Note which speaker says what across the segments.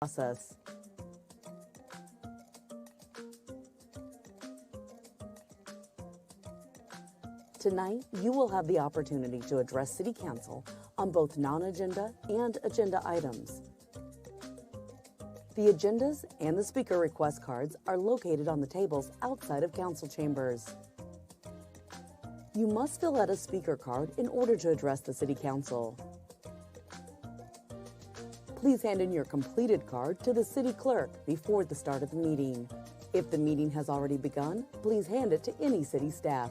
Speaker 1: process. Tonight, you will have the opportunity to address City Council on both non-agenda and agenda items. The agendas and the speaker request cards are located on the tables outside of council chambers. You must fill out a speaker card in order to address the City Council. Please hand in your completed card to the City Clerk before the start of the meeting. If the meeting has already begun, please hand it to any city staff.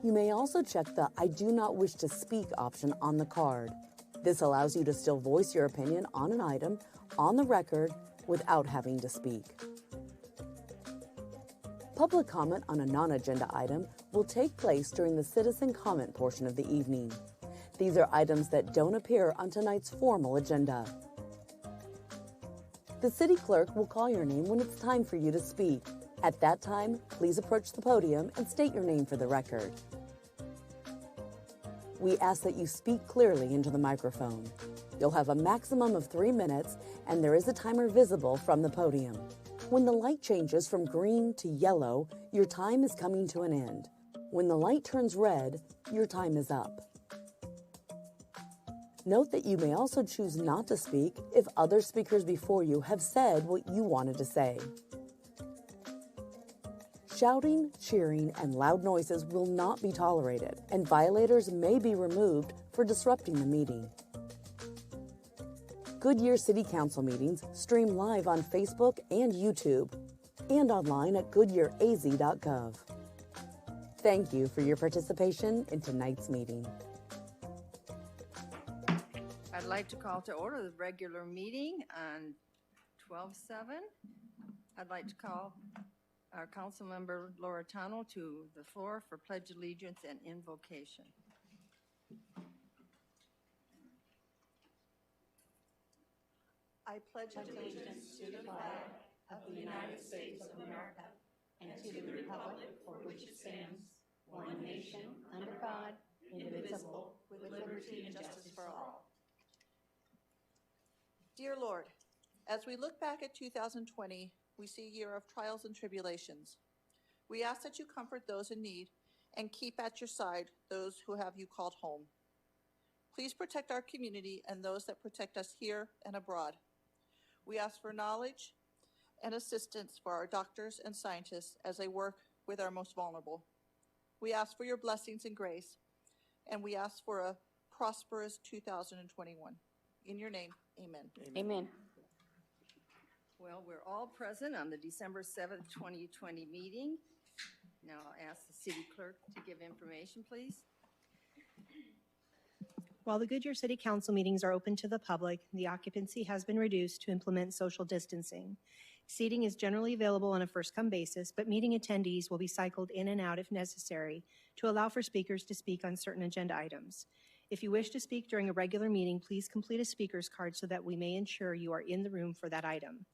Speaker 1: You may also check the "I do not wish to speak" option on the card. This allows you to still voice your opinion on an item on the record without having to speak. Public comment on a non-agenda item will take place during the citizen comment portion of the evening. These are items that don't appear on tonight's formal agenda. The City Clerk will call your name when it's time for you to speak. At that time, please approach the podium and state your name for the record. We ask that you speak clearly into the microphone. You'll have a maximum of 3 minutes, and there is a timer visible from the podium. When the light changes from green to yellow, your time is coming to an end. When the light turns red, your time is up. Note that you may also choose not to speak if other speakers before you have said what you wanted to say. Shouting, cheering, and loud noises will not be tolerated, and violators may be removed for disrupting the meeting. Goodyear City Council meetings stream live on Facebook and YouTube, and online at goodyearaz.gov. Thank you for your participation in tonight's meeting.
Speaker 2: I'd like to call to order the regular meeting on 12/7. I'd like to call our council member Laura Tano to the floor for pledge allegiance and invocation.
Speaker 3: I pledge allegiance to the flag of the United States of America and to the republic for which it stands, one nation, under God, indivisible, with liberty and justice for all.
Speaker 4: Dear Lord, as we look back at 2020, we see a year of trials and tribulations. We ask that you comfort those in need and keep at your side those who have you called home. Please protect our community and those that protect us here and abroad. We ask for knowledge and assistance for our doctors and scientists as they work with our most vulnerable. We ask for your blessings and grace, and we ask for a prosperous 2021. In your name, amen.
Speaker 3: Amen.
Speaker 2: Well, we're all present on the December 7th, 2020 meeting. Now I'll ask the city clerk to give information, please.
Speaker 5: While the Goodyear City Council meetings are open to the public, the occupancy has been reduced to implement social distancing. Seating is generally available on a first-come basis, but meeting attendees will be cycled in and out if necessary to allow for speakers to speak on certain agenda items. If you wish to speak during a regular meeting, please complete a speaker's card so that we may ensure you are in the room for that item.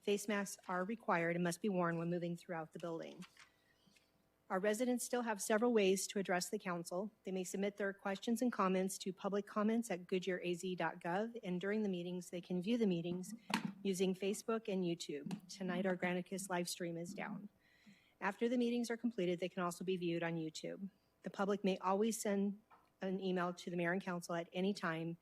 Speaker 5: Face masks are required and must be worn when moving throughout the building. Our residents still have several ways to address the council. They may submit their questions and comments to public comments at goodyearaz.gov, and during the meetings, they can view the meetings using Facebook and YouTube. Tonight, our Granicus live stream is down. After the meetings are completed, they can also be viewed on YouTube. The public may always send an email to the mayor and council at any time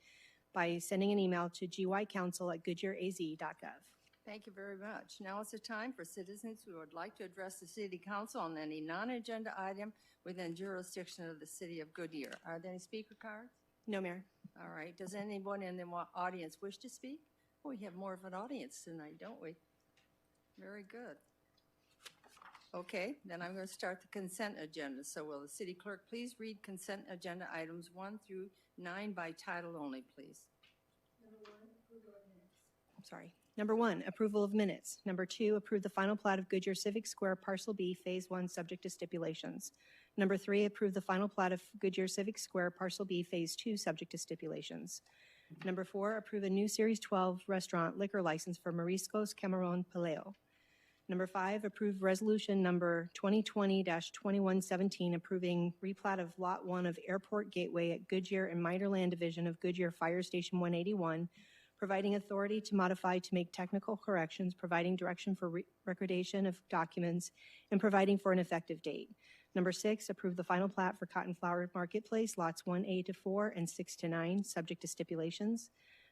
Speaker 5: by sending an email to gycouncil@goodyearaz.gov.
Speaker 2: Thank you very much. Now is the time for citizens who would like to address the city council on any non-agenda item within jurisdiction of the city of Goodyear. Are there any speaker cards?
Speaker 5: No, Mayor.
Speaker 2: All right. Does anyone in the audience wish to speak? We have more of an audience tonight, don't we? Very good. Okay, then I'm going to start the consent agenda. So will the city clerk please read consent agenda items 1 through 9 by title only, please?
Speaker 5: Number 1, approval of minutes. Number 2, approve the final plat of Goodyear Civic Square Parcel B, Phase 1, subject to stipulations. Number 3, approve the final plat of Goodyear Civic Square Parcel B, Phase 2, subject to stipulations. Number 4, approve a new Series 12 restaurant liquor license for Mariscos Camarón Paleo. Number 5, approve resolution number 2020-2117 approving replat of Lot 1 of Airport Gateway at Goodyear and Miterland Division of Goodyear Fire Station 181, providing authority to modify to make technical corrections, providing direction for recordation of documents, and providing for an effective date. Number 6, approve the final plat for Cotton Flower Marketplace, lots 1A to 4 and 6 to 9, subject to stipulations.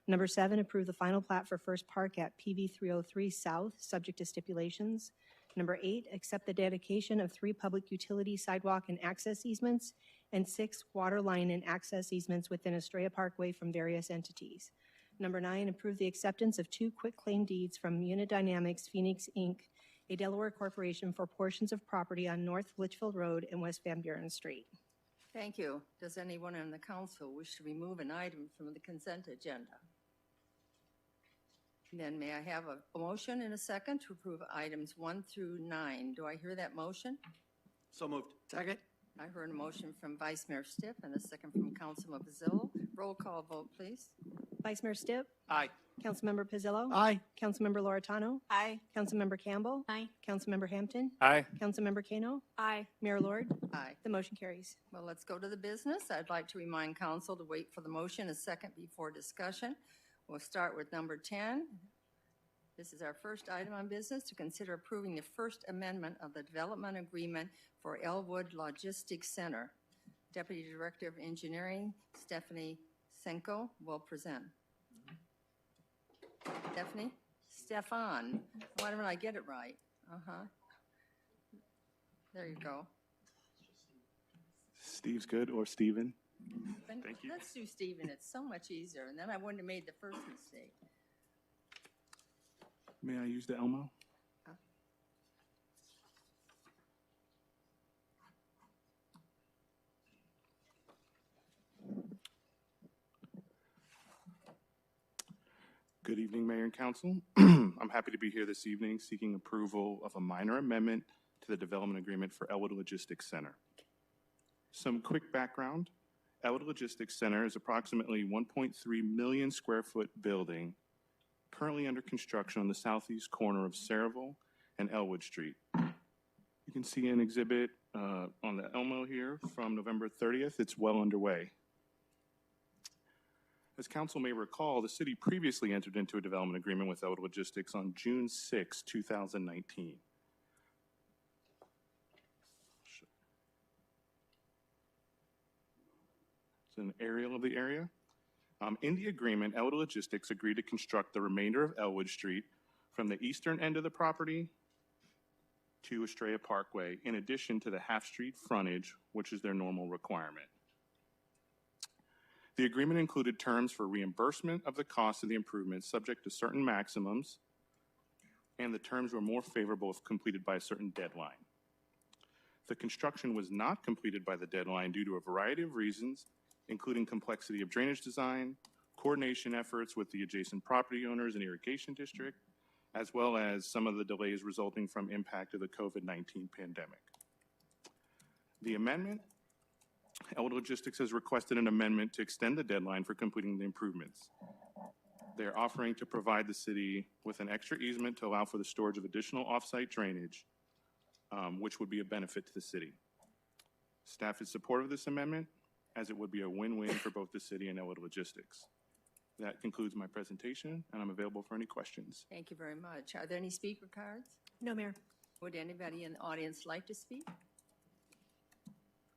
Speaker 5: Number 7, approve the final plat for First Park at PV 303 South, subject to stipulations. Number 8, accept the dedication of 3 public utility sidewalk and access easements and 6 water line and access easements within Estrella Parkway from various entities. Number 9, approve the acceptance of 2 quitclaim deeds from Unidynamics Phoenix, Inc., a Delaware corporation for portions of property on North Litchfield Road and West Van Buren Street.
Speaker 2: Thank you. Does anyone on the council wish to remove an item from the consent agenda? Then may I have a motion and a second to approve items 1 through 9? Do I hear that motion?
Speaker 6: So moved. Second.
Speaker 2: I heard a motion from Vice Mayor Stipp and a second from Councilman Pizzillo. Roll call vote, please.
Speaker 5: Vice Mayor Stipp?
Speaker 6: Aye.
Speaker 5: Councilmember Pizzillo?
Speaker 6: Aye.
Speaker 5: Councilmember Loretano?
Speaker 3: Aye.
Speaker 5: Councilmember Campbell?
Speaker 3: Aye.
Speaker 5: Councilmember Hampton?
Speaker 6: Aye.
Speaker 5: Councilmember Kano?
Speaker 3: Aye.
Speaker 5: Mayor Lord?
Speaker 2: Aye.
Speaker 5: The motion carries.
Speaker 2: Well, let's go to the business. I'd like to remind council to wait for the motion a second before discussion. We'll start with number 10. This is our first item on business, to consider approving the First Amendment of the Development Agreement for Elwood Logistics Center. Deputy Director of Engineering, Stephanie Senko, will present. Stephanie? Stefan. Why don't I get it right? Uh-huh. There you go.
Speaker 7: Steve's good, or Steven. Thank you.
Speaker 2: Let's do Stephen. It's so much easier, and then I wouldn't have made the first mistake.
Speaker 7: May I use the Elmo? Good evening, Mayor and Council. I'm happy to be here this evening seeking approval of a minor amendment to the development agreement for Elwood Logistics Center. Some quick background. Elwood Logistics Center is approximately 1.3 million square foot building currently under construction on the southeast corner of Saraville and Elwood Street. You can see an exhibit on the Elmo here from November 30th. It's well underway. As council may recall, the city previously entered into a development agreement with Elwood Logistics on June 6, 2019. It's an aerial of the area. In the agreement, Elwood Logistics agreed to construct the remainder of Elwood Street from the eastern end of the property to Estrella Parkway, in addition to the half-street frontage, which is their normal requirement. The agreement included terms for reimbursement of the cost of the improvements subject to certain maximums, and the terms were more favorable if completed by a certain deadline. The construction was not completed by the deadline due to a variety of reasons, including complexity of drainage design, coordination efforts with the adjacent property owners and irrigation district, as well as some of the delays resulting from impact of the COVID-19 pandemic. The amendment, Elwood Logistics has requested an amendment to extend the deadline for completing the improvements. They are offering to provide the city with an extra easement to allow for the storage of additional off-site drainage, which would be a benefit to the city. Staff is supportive of this amendment, as it would be a win-win for both the city and Elwood Logistics. That concludes my presentation, and I'm available for any questions.
Speaker 2: Thank you very much. Are there any speaker cards?
Speaker 5: No, Mayor.
Speaker 2: Would anybody in the audience like to speak?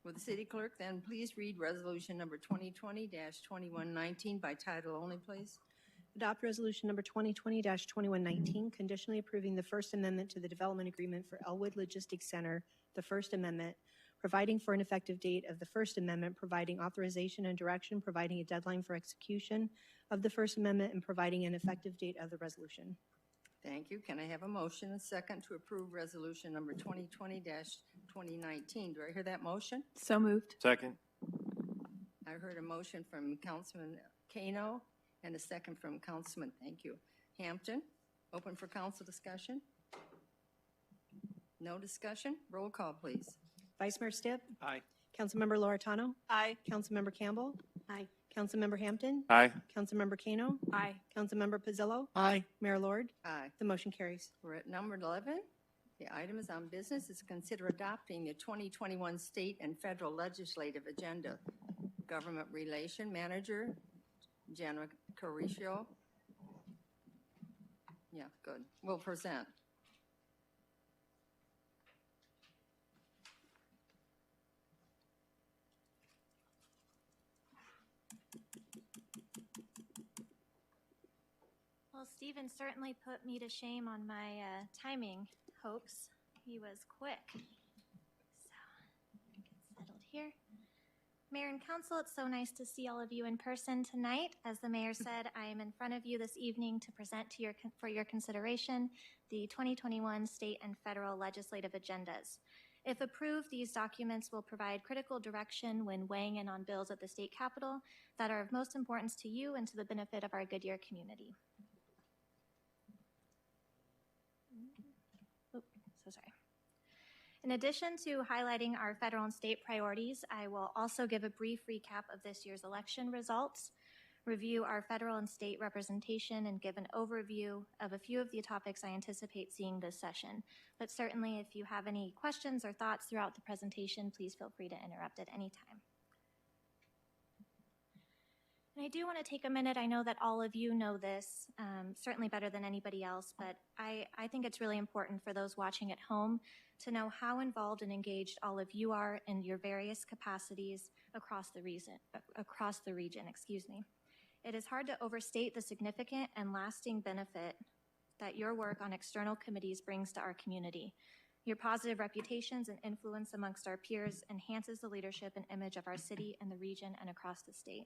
Speaker 2: Will the city clerk then please read resolution number 2020-2119 by title only, please?
Speaker 5: Adopt resolution number 2020-2119, conditionally approving the First Amendment to the Development Agreement for Elwood Logistics Center, the First Amendment, providing for an effective date of the First Amendment, providing authorization and direction, providing a deadline for execution of the First Amendment, and providing an effective date of the resolution.
Speaker 2: Thank you. Can I have a motion and second to approve resolution number 2020-2019? Do I hear that motion?
Speaker 3: So moved.
Speaker 6: Second.
Speaker 2: I heard a motion from Councilman Kano and a second from Councilman, thank you, Hampton. Open for council discussion? No discussion? Roll call, please.
Speaker 5: Vice Mayor Stipp?
Speaker 6: Aye.
Speaker 5: Councilmember Loretano?
Speaker 3: Aye.
Speaker 5: Councilmember Campbell?
Speaker 3: Aye.
Speaker 5: Councilmember Hampton?
Speaker 6: Aye.
Speaker 5: Councilmember Kano?
Speaker 3: Aye.
Speaker 5: Councilmember Pizzillo?
Speaker 6: Aye.
Speaker 5: Mayor Lord?
Speaker 2: Aye.
Speaker 5: The motion carries.
Speaker 2: We're at number 11. The item is on business is to consider adopting the 2021 state and federal legislative agenda. Government Relation Manager, Jenna Cariccio, Yeah, good. Will present.
Speaker 8: Well, Stephen certainly put me to shame on my timing hopes. He was quick. So, get settled here. Mayor and Council, it's so nice to see all of you in person tonight. As the Mayor said, I am in front of you this evening to present to for your consideration the 2021 state and federal legislative agendas. If approved, these documents will provide critical direction when weighing in on bills at the state capitol that are of most importance to you and to the benefit of our Goodyear community. In addition to highlighting our federal and state priorities, I will also give a brief recap of this year's election results, review our federal and state representation, and give an overview of a few of the topics I anticipate seeing this session. But certainly, if you have any questions or thoughts throughout the presentation, please feel free to interrupt at any time. And I do want to take a minute. I know that all of you know this, certainly better than anybody else, but I think it's really important for those watching at home to know how involved and engaged all of you are in your various capacities across the region. It is hard to overstate the significant and lasting benefit that your work on external committees brings to our community. Your positive reputations and influence amongst our peers enhances the leadership and image of our city and the region and across the state.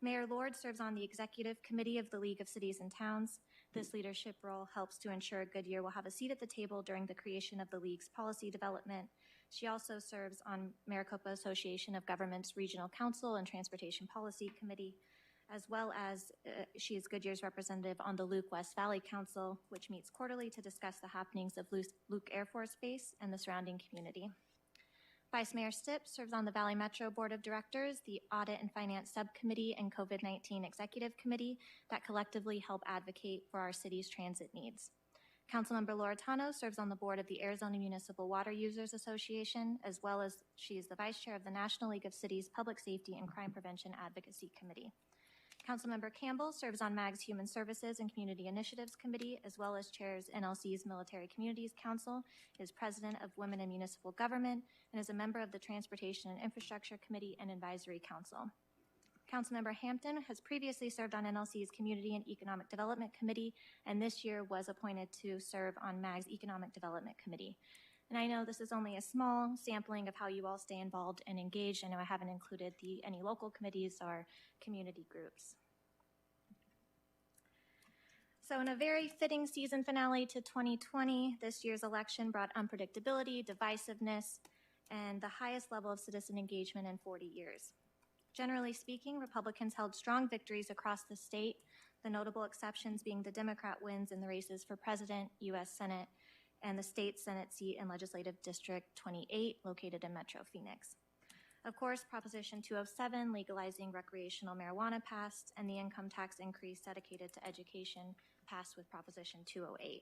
Speaker 8: Mayor Lord serves on the Executive Committee of the League of Cities and Towns. This leadership role helps to ensure Goodyear will have a seat at the table during the creation of the League's policy development. She also serves on Maricopa Association of Governments Regional Council and Transportation Policy Committee, as well as she is Goodyear's representative on the Luke West Valley Council, which meets quarterly to discuss the happenings of Luke Air Force Base and the surrounding community. Vice Mayor Stipp serves on the Valley Metro Board of Directors, the Audit and Finance Subcommittee, and COVID-19 Executive Committee that collectively help advocate for our city's transit needs. Councilmember Loretano serves on the board of the Arizona Municipal Water Users Association, as well as she is the Vice Chair of the National League of Cities Public Safety and Crime Prevention Advocacy Committee. Councilmember Campbell serves on MAG's Human Services and Community Initiatives Committee, as well as chairs NLC's Military Communities Council, is president of Women in Municipal Government, and is a member of the Transportation and Infrastructure Committee and Advisory Council. Councilmember Hampton has previously served on NLC's Community and Economic Development Committee, and this year was appointed to serve on MAG's Economic Development Committee. And I know this is only a small sampling of how you all stay involved and engaged. I know I haven't included any local committees or community groups. So in a very fitting season finale to 2020, this year's election brought unpredictability, divisiveness, and the highest level of citizen engagement in 40 years. Generally speaking, Republicans held strong victories across the state, the notable exceptions being the Democrat wins in the races for President, U.S. Senate, and the state Senate seat in Legislative District 28, located in Metro Phoenix. Of course, Proposition 207, legalizing recreational marijuana, passed, and the income tax increase dedicated to education passed with Proposition 208.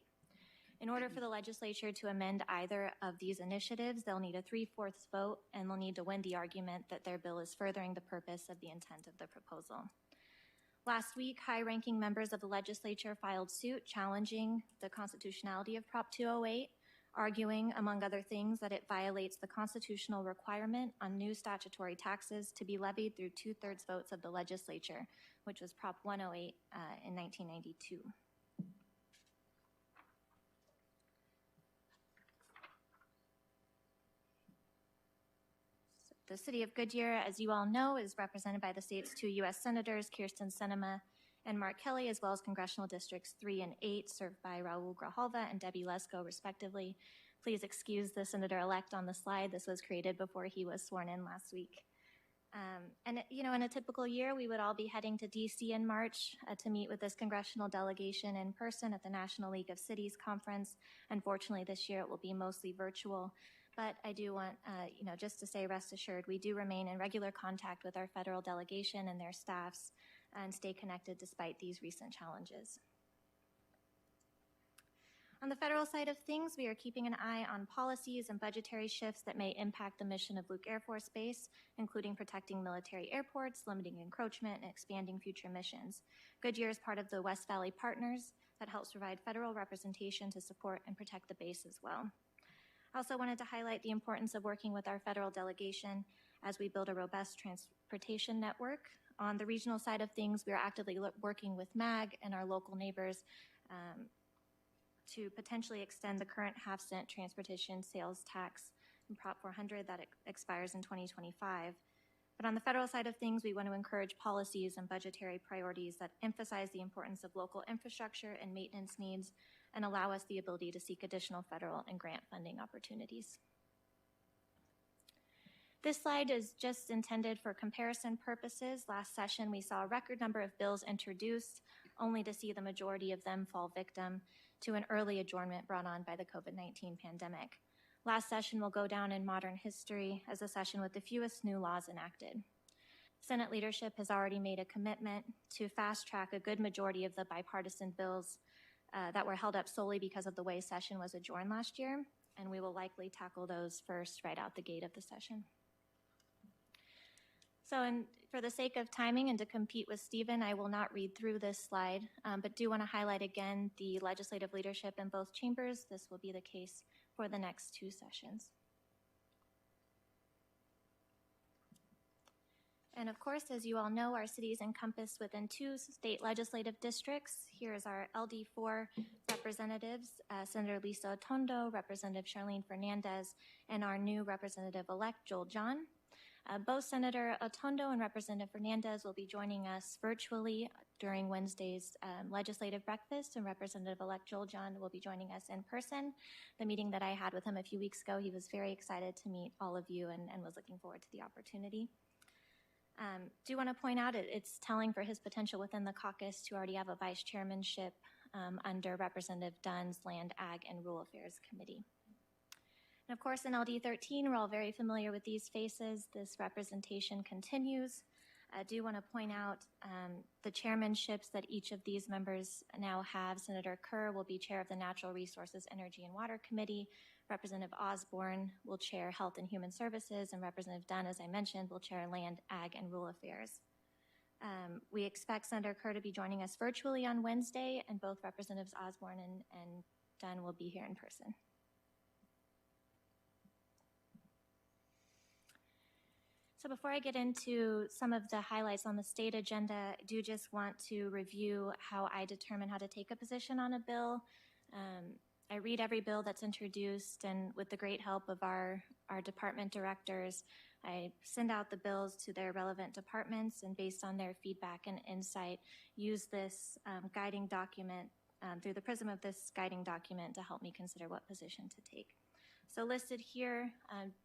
Speaker 8: In order for the legislature to amend either of these initiatives, they'll need a 3/4 vote, and they'll need to win the argument that their bill is furthering the purpose of the intent of the proposal. Last week, high-ranking members of the legislature filed suit challenging the constitutionality of Prop 208, arguing, among other things, that it violates the constitutional requirement on new statutory taxes to be levied through 2/3 votes of the legislature, which was Prop 108 in 1992. The city of Goodyear, as you all know, is represented by the state's 2 U.S. Senators, Kirsten Sinema and Mark Kelly, as well as Congressional Districts 3 and 8, served by Raul Grijalva and Debbie Lesko, respectively. Please excuse the senator-elect on the slide. This was created before he was sworn in last week. And, you know, in a typical year, we would all be heading to D.C. in March to meet with this congressional delegation in person at the National League of Cities Conference. Unfortunately, this year it will be mostly virtual. But I do want, just to say, rest assured, we do remain in regular contact with our federal delegation and their staffs and stay connected despite these recent challenges. On the federal side of things, we are keeping an eye on policies and budgetary shifts that may impact the mission of Luke Air Force Base, including protecting military airports, limiting encroachment, and expanding future missions. Goodyear is part of the West Valley Partners, that helps provide federal representation to support and protect the base as well. I also wanted to highlight the importance of working with our federal delegation as we build a robust transportation network. On the regional side of things, we are actively working with MAG and our local neighbors to potentially extend the current half-cent transportation sales tax in Prop 400 that expires in 2025. But on the federal side of things, we want to encourage policies and budgetary priorities that emphasize the importance of local infrastructure and maintenance needs and allow us the ability to seek additional federal and grant funding opportunities. This slide is just intended for comparison purposes. Last session, we saw a record number of bills introduced, only to see the majority of them fall victim to an early adjournment brought on by the COVID-19 pandemic. Last session will go down in modern history as a session with the fewest new laws enacted. Senate leadership has already made a commitment to fast-track a good majority of the bipartisan bills that were held up solely because of the way session was adjourned last year, and we will likely tackle those first right out the gate of the session. So for the sake of timing and to compete with Stephen, I will not read through this slide, but do want to highlight again the legislative leadership in both chambers. This will be the case for the next two sessions. And of course, as you all know, our city is encompassed within two state legislative districts. Here is our LD4 representatives, Senator Lisa Otondo, Representative Charlene Fernandez, and our new representative-elect, Joel John. Both Senator Otondo and Representative Fernandez will be joining us virtually during Wednesday's legislative breakfast, and Representative-elect Joel John will be joining us in person. The meeting that I had with him a few weeks ago, he was very excited to meet all of you and was looking forward to the opportunity. Do want to point out it's telling for his potential within the caucus to already have a vice chairmanship under Representative Dunn's Land, Ag, and Rural Affairs Committee. And of course, in LD 13, we're all very familiar with these faces. This representation continues. I do want to point out the chairmanships that each of these members now have. Senator Kerr will be chair of the Natural Resources, Energy, and Water Committee. Representative Osborne will chair Health and Human Services, and Representative Dunn, as I mentioned, will chair Land, Ag, and Rural Affairs. We expect Senator Kerr to be joining us virtually on Wednesday, and both Representatives Osborne and Dunn will be here in person. So before I get into some of the highlights on the state agenda, I do just want to review how I determine how to take a position on a bill. I read every bill that's introduced, and with the great help of our department directors, I send out the bills to their relevant departments, and based on their feedback and insight, use this guiding document through the prism of this guiding document to help me consider what position to take. So listed here,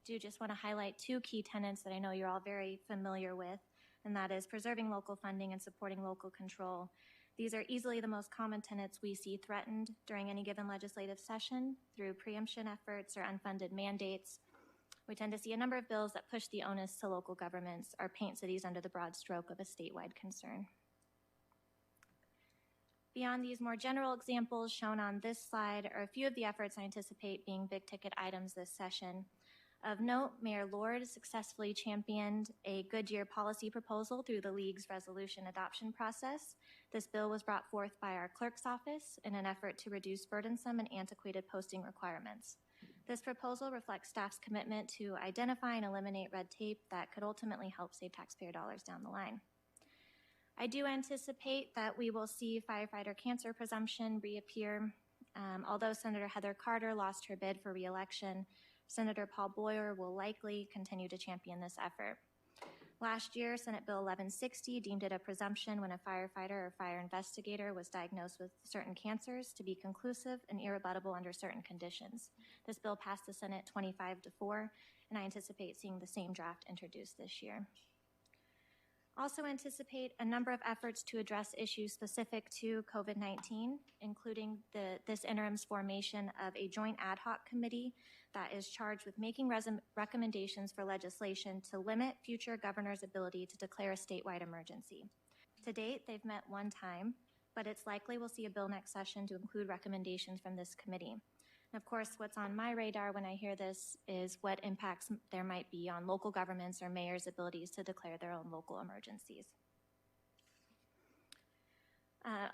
Speaker 8: do just want to highlight two key tenets that I know you're all very familiar with, and that is preserving local funding and supporting local control. These are easily the most common tenets we see threatened during any given legislative session through preemption efforts or unfunded mandates. We tend to see a number of bills that push the onus to local governments or paint cities under the broad stroke of a statewide concern. Beyond these more general examples shown on this slide are a few of the efforts I anticipate being big-ticket items this session. Of note, Mayor Lord successfully championed a Goodyear policy proposal through the League's resolution adoption process. This bill was brought forth by our clerk's office in an effort to reduce burdensome and antiquated posting requirements. This proposal reflects staff's commitment to identify and eliminate red tape that could ultimately help save taxpayer dollars down the line. I do anticipate that we will see firefighter cancer presumption reappear. Although Senator Heather Carter lost her bid for re-election, Senator Paul Boyer will likely continue to champion this effort. Last year, Senate Bill 1160 deemed it a presumption when a firefighter or fire investigator was diagnosed with certain cancers to be conclusive and irrebuttable under certain conditions. This bill passed the Senate 25-4, and I anticipate seeing the same draft introduced this year. Also anticipate a number of efforts to address issues specific to COVID-19, including this interim's formation of a joint ad hoc committee that is charged with making recommendations for legislation to limit future governors' ability to declare a statewide emergency. To date, they've met one time, but it's likely we'll see a bill next session to include recommendations from this committee. And of course, what's on my radar when I hear this is what impacts there might be on local governments or mayors' abilities to declare their own local emergencies.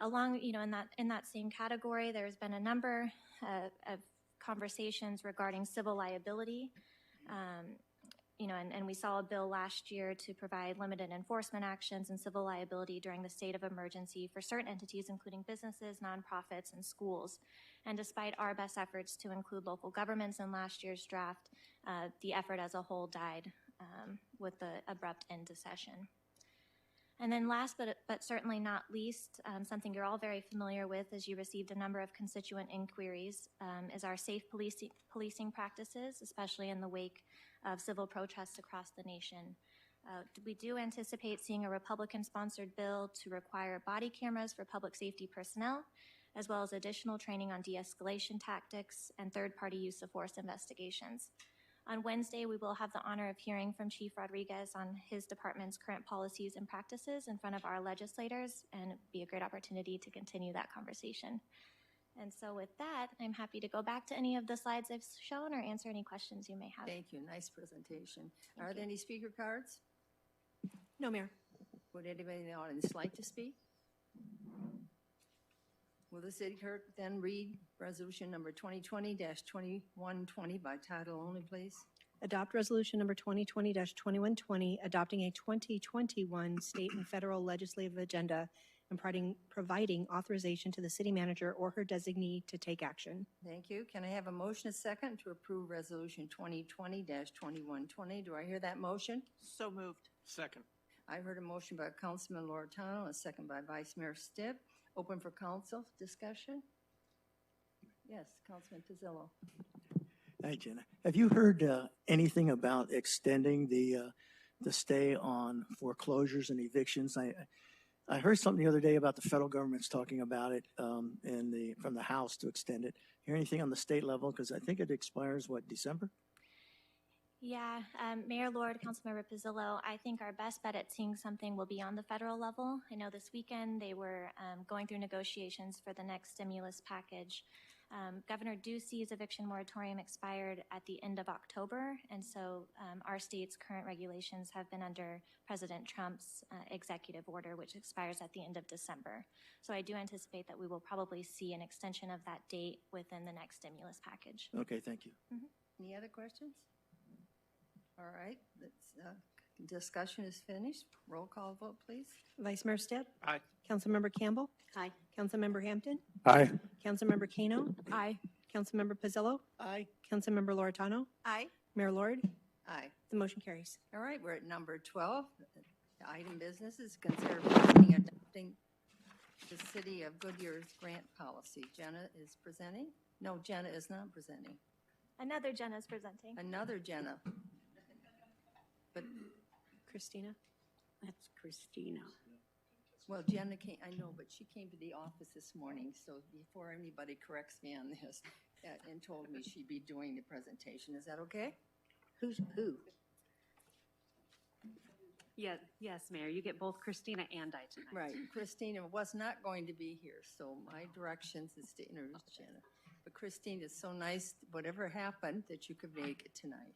Speaker 8: Along, in that same category, there's been a number of conversations regarding civil liability. And we saw a bill last year to provide limited enforcement actions and civil liability during the state of emergency for certain entities, including businesses, nonprofits, and schools. And despite our best efforts to include local governments in last year's draft, the effort as a whole died with the abrupt end to session. And then last but certainly not least, something you're all very familiar with as you received a number of constituent inquiries, is our safe policing practices, especially in the wake of civil protests across the nation. We do anticipate seeing a Republican-sponsored bill to require body cameras for public safety personnel, as well as additional training on de-escalation tactics and third-party use of force investigations. On Wednesday, we will have the honor of hearing from Chief Rodriguez on his department's current policies and practices in front of our legislators, and it'd be a great opportunity to continue that conversation. And so with that, I'm happy to go back to any of the slides I've shown or answer any questions you may have.
Speaker 2: Thank you. Nice presentation. Are there any speaker cards?
Speaker 5: No, Mayor.
Speaker 2: Would anybody in the audience like to speak? Will the city clerk then read resolution number 2020-2120 by title only, please?
Speaker 5: Adopt resolution number 2020-2120, adopting a 2021 state and federal legislative agenda and providing authorization to the city manager or her designee to take action.
Speaker 2: Thank you. Can I have a motion, a second, to approve resolution 2020-2120? Do I hear that motion?
Speaker 4: So moved.
Speaker 6: Second.
Speaker 2: I heard a motion by Councilman Loretano, a second by Vice Mayor Stipp. Open for council discussion? Yes, Councilman Pizzillo.
Speaker 9: Hi, Jenna. Have you heard anything about extending the stay on foreclosures and evictions? I heard something the other day about the federal government's talking about it from the House to extend it. Hear anything on the state level? Because I think it expires, what, December?
Speaker 8: Yeah, Mayor Lord, Councilmember Pizzillo, I think our best bet at seeing something will be on the federal level. I know this weekend they were going through negotiations for the next stimulus package. Governor Ducey's eviction moratorium expired at the end of October, and so our state's current regulations have been under President Trump's executive order, which expires at the end of December. So I do anticipate that we will probably see an extension of that date within the next stimulus package.
Speaker 9: Okay, thank you.
Speaker 2: Mm-hmm. Any other questions? All right, discussion is finished. Roll call vote, please.
Speaker 5: Vice Mayor Stipp?
Speaker 6: Aye.
Speaker 5: Councilmember Campbell?
Speaker 3: Aye.
Speaker 5: Councilmember Hampton?
Speaker 6: Aye.
Speaker 5: Councilmember Kano?
Speaker 3: Aye.
Speaker 5: Councilmember Pizzillo?
Speaker 9: Aye.
Speaker 5: Councilmember Loretano?
Speaker 4: Aye.
Speaker 5: Mayor Lord?
Speaker 2: Aye.
Speaker 5: The motion carries.
Speaker 2: All right, we're at number 12. The item business is consider approving adopting the City of Goodyear's grant policy. Jenna is presenting? No, Jenna is not presenting.
Speaker 8: Another Jenna is presenting.
Speaker 2: Another Jenna. But,
Speaker 5: Christina?
Speaker 3: That's Christina.
Speaker 2: well, Jenna came, I know, but she came to the office this morning, so before anybody corrects me on this, and told me she'd be doing the presentation. Is that okay?
Speaker 3: Who's who?
Speaker 10: Yeah, yes, Mayor, you get both Christina and I tonight.
Speaker 2: Right. Christina was not going to be here, so my directions is to introduce Jenna. But Christine, it's so nice, whatever happened, that you could make it tonight.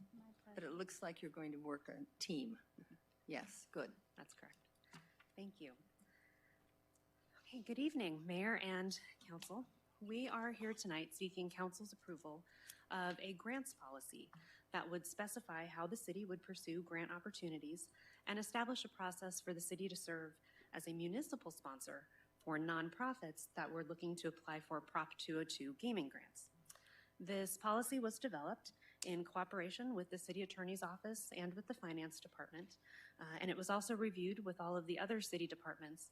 Speaker 2: But it looks like you're going to work a team. Yes, good.
Speaker 10: That's correct. Thank you. Okay, good evening, Mayor and Council. We are here tonight seeking Council's approval of a grants policy that would specify how the city would pursue grant opportunities and establish a process for the city to serve as a municipal sponsor for nonprofits that were looking to apply for Prop 202 gaming grants. This policy was developed in cooperation with the City Attorney's Office and with the Finance Department, and it was also reviewed with all of the other city departments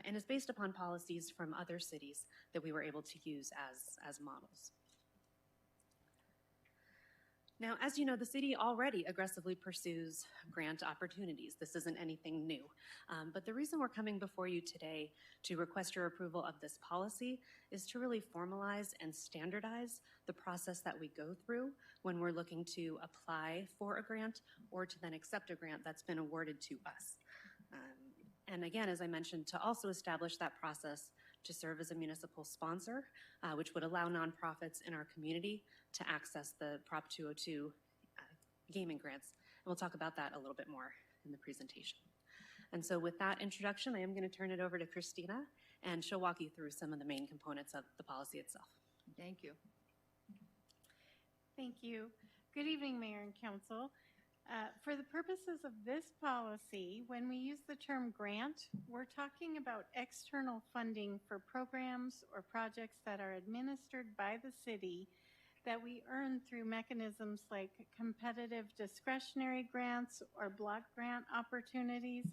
Speaker 10: and is based upon policies from other cities that we were able to use as models. Now, as you know, the city already aggressively pursues grant opportunities. This isn't anything new. But the reason we're coming before you today to request your approval of this policy is to really formalize and standardize the process that we go through when we're looking to apply for a grant or to then accept a grant that's been awarded to us. And again, as I mentioned, to also establish that process to serve as a municipal sponsor, which would allow nonprofits in our community to access the Prop 202 gaming grants. And we'll talk about that a little bit more in the presentation. And so with that introduction, I am going to turn it over to Christina, and she'll walk you through some of the main components of the policy itself.
Speaker 2: Thank you.
Speaker 11: Thank you. Good evening, Mayor and Council. For the purposes of this policy, when we use the term grant, we're talking about external funding for programs or projects that are administered by the city that we earn through mechanisms like competitive discretionary grants or block grant opportunities,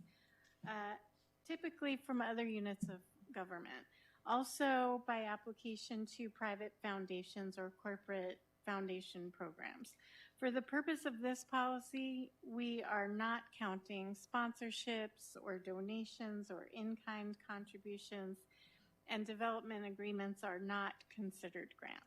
Speaker 11: typically from other units of government. Also by application to private foundations or corporate foundation programs. For the purpose of this policy, we are not counting sponsorships or donations or in-kind contributions, and development agreements are not considered grants.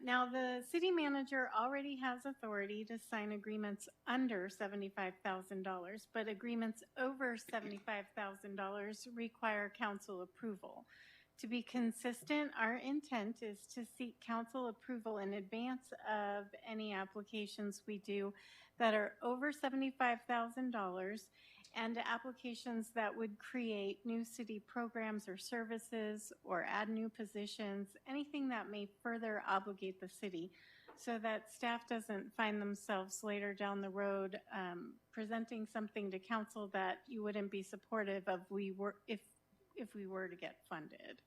Speaker 11: Now, the city manager already has authority to sign agreements under $75,000, but agreements over $75,000 require council approval. To be consistent, our intent is to seek council approval in advance of any applications we do that are over $75,000 and applications that would create new city programs or services or add new positions, anything that may further obligate the city so that staff doesn't find themselves later down the road presenting something to council that you wouldn't be supportive of if we were to get funded.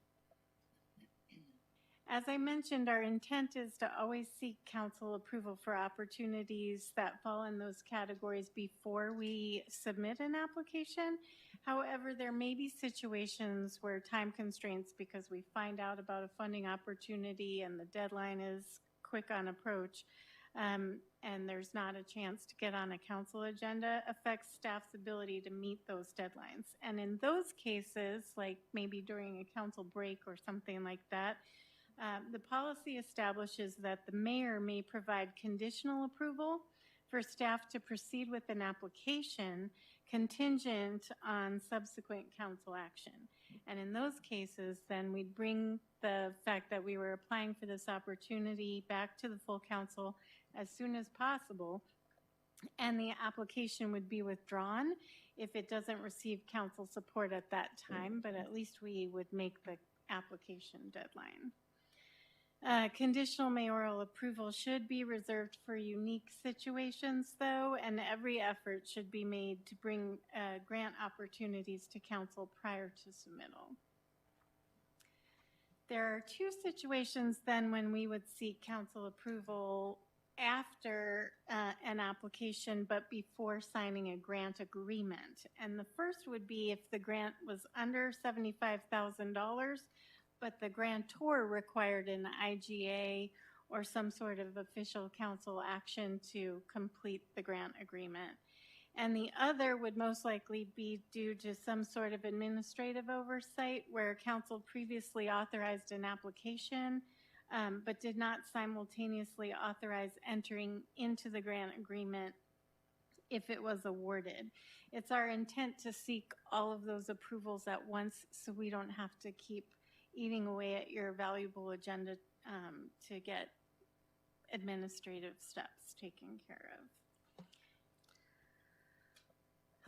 Speaker 11: As I mentioned, our intent is to always seek council approval for opportunities that fall in those categories before we submit an application. However, there may be situations where time constraints, because we find out about a funding opportunity and the deadline is quick on approach, and there's not a chance to get on a council agenda, affects staff's ability to meet those deadlines. And in those cases, like maybe during a council break or something like that, the policy establishes that the mayor may provide conditional approval for staff to proceed with an application contingent on subsequent council action. And in those cases, then we'd bring the fact that we were applying for this opportunity back to the full council as soon as possible, and the application would be withdrawn if it doesn't receive council support at that time, but at least we would make the application deadline. Conditional mayoral approval should be reserved for unique situations, though, and every effort should be made to bring grant opportunities to council prior to submittal. There are two situations then when we would seek council approval after an application but before signing a grant agreement. And the first would be if the grant was under $75,000, but the grantor required an IGA or some sort of official council action to complete the grant agreement. And the other would most likely be due to some sort of administrative oversight where council previously authorized an application but did not simultaneously authorize entering into the grant agreement if it was awarded. It's our intent to seek all of those approvals at once so we don't have to keep eating away at your valuable agenda to get administrative steps taken care of.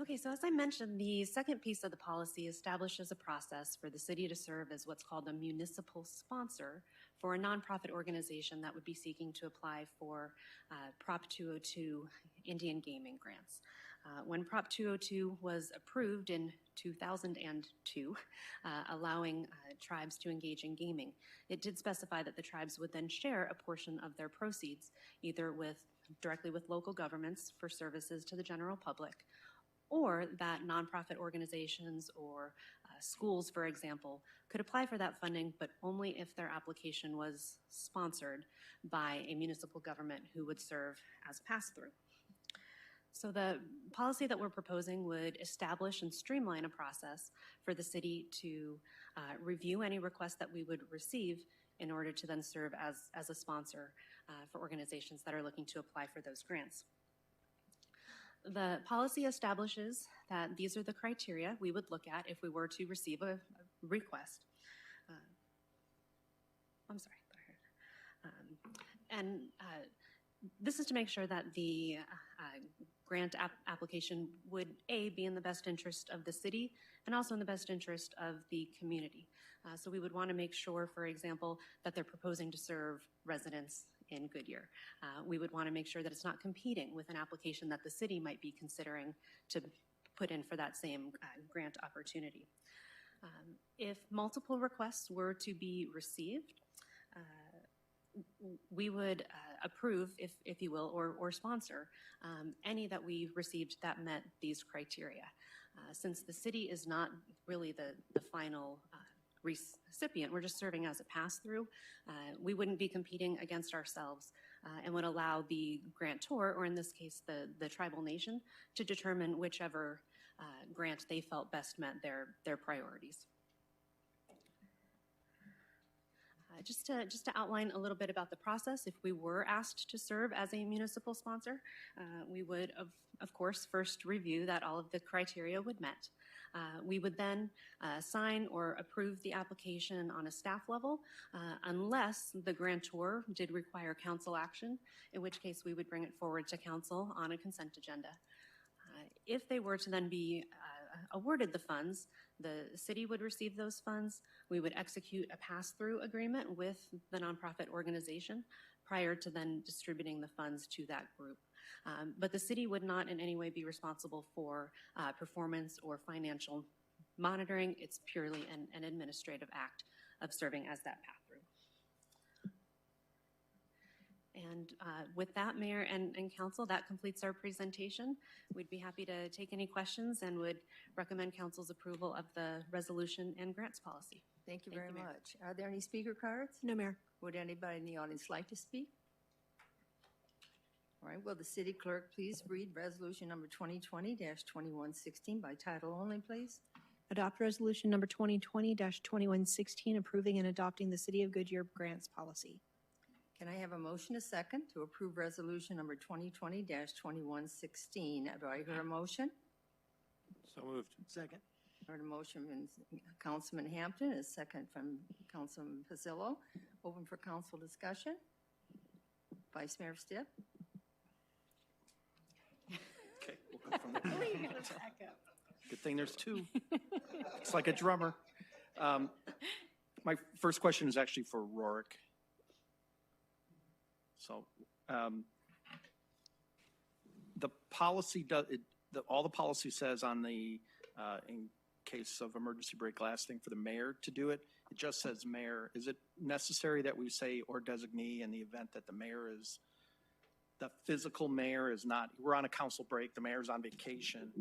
Speaker 10: Okay, so as I mentioned, the second piece of the policy establishes a process for the city to serve as what's called a municipal sponsor for a nonprofit organization that would be seeking to apply for Prop 202 Indian gaming grants. When Prop 202 was approved in 2002, allowing tribes to engage in gaming, it did specify that the tribes would then share a portion of their proceeds, either directly with local governments for services to the general public, or that nonprofit organizations or schools, for example, could apply for that funding, but only if their application was sponsored by a municipal government who would serve as a pass-through. So the policy that we're proposing would establish and streamline a process for the city to review any requests that we would receive in order to then serve as a sponsor for organizations that are looking to apply for those grants. The policy establishes that these are the criteria we would look at if we were to receive a request. This is to make sure that the grant application would, A, be in the best interest of the city and also in the best interest of the community. So we would want to make sure, for example, that they're proposing to serve residents in Goodyear. We would want to make sure that it's not competing with an application that the city might be considering to put in for that same grant opportunity. If multiple requests were to be received, we would approve, if you will, or sponsor any that we received that met these criteria. Since the city is not really the final recipient, we're just serving as a pass-through, we wouldn't be competing against ourselves and would allow the grantor, or in this case the tribal nation, to determine whichever grant they felt best met their priorities. Just to outline a little bit about the process, if we were asked to serve as a municipal sponsor, we would, of course, first review that all of the criteria would met. We would then sign or approve the application on a staff level, unless the grantor did require council action, in which case we would bring it forward to council on a consent agenda. If they were to then be awarded the funds, the city would receive those funds. We would execute a pass-through agreement with the nonprofit organization prior to then distributing the funds to that group. But the city would not in any way be responsible for performance or financial monitoring. It's purely an administrative act of serving as that pass-through. And with that, Mayor and Council, that completes our presentation. We'd be happy to take any questions and would recommend Council's approval of the resolution and grants policy.
Speaker 2: Thank you very much. Are there any speaker cards?
Speaker 5: No, Mayor.
Speaker 2: Would anybody in the audience like to speak? All right, will the city clerk please read resolution number 2020-2116 by title only, please?
Speaker 5: Adopt resolution number 2020-2116, approving and adopting the City of Goodyear grants policy.
Speaker 2: Can I have a motion, a second, to approve resolution number 2020-2116? Do I hear a motion?
Speaker 6: So moved.
Speaker 9: Second.
Speaker 2: I heard a motion from Councilman Hampton, a second from Councilman Pizzillo. Open for council discussion. Vice Mayor Stipp.
Speaker 6: Okay, we'll go from there. Good thing there's two. It's like a drummer. My first question is actually for Rourke. So the policy all the policy says on the in case of emergency brake lasting for the mayor to do it, it just says mayor. Is it necessary that we say or designee in the event that the physical mayor is not, we're on a council break, the mayor's on vacation?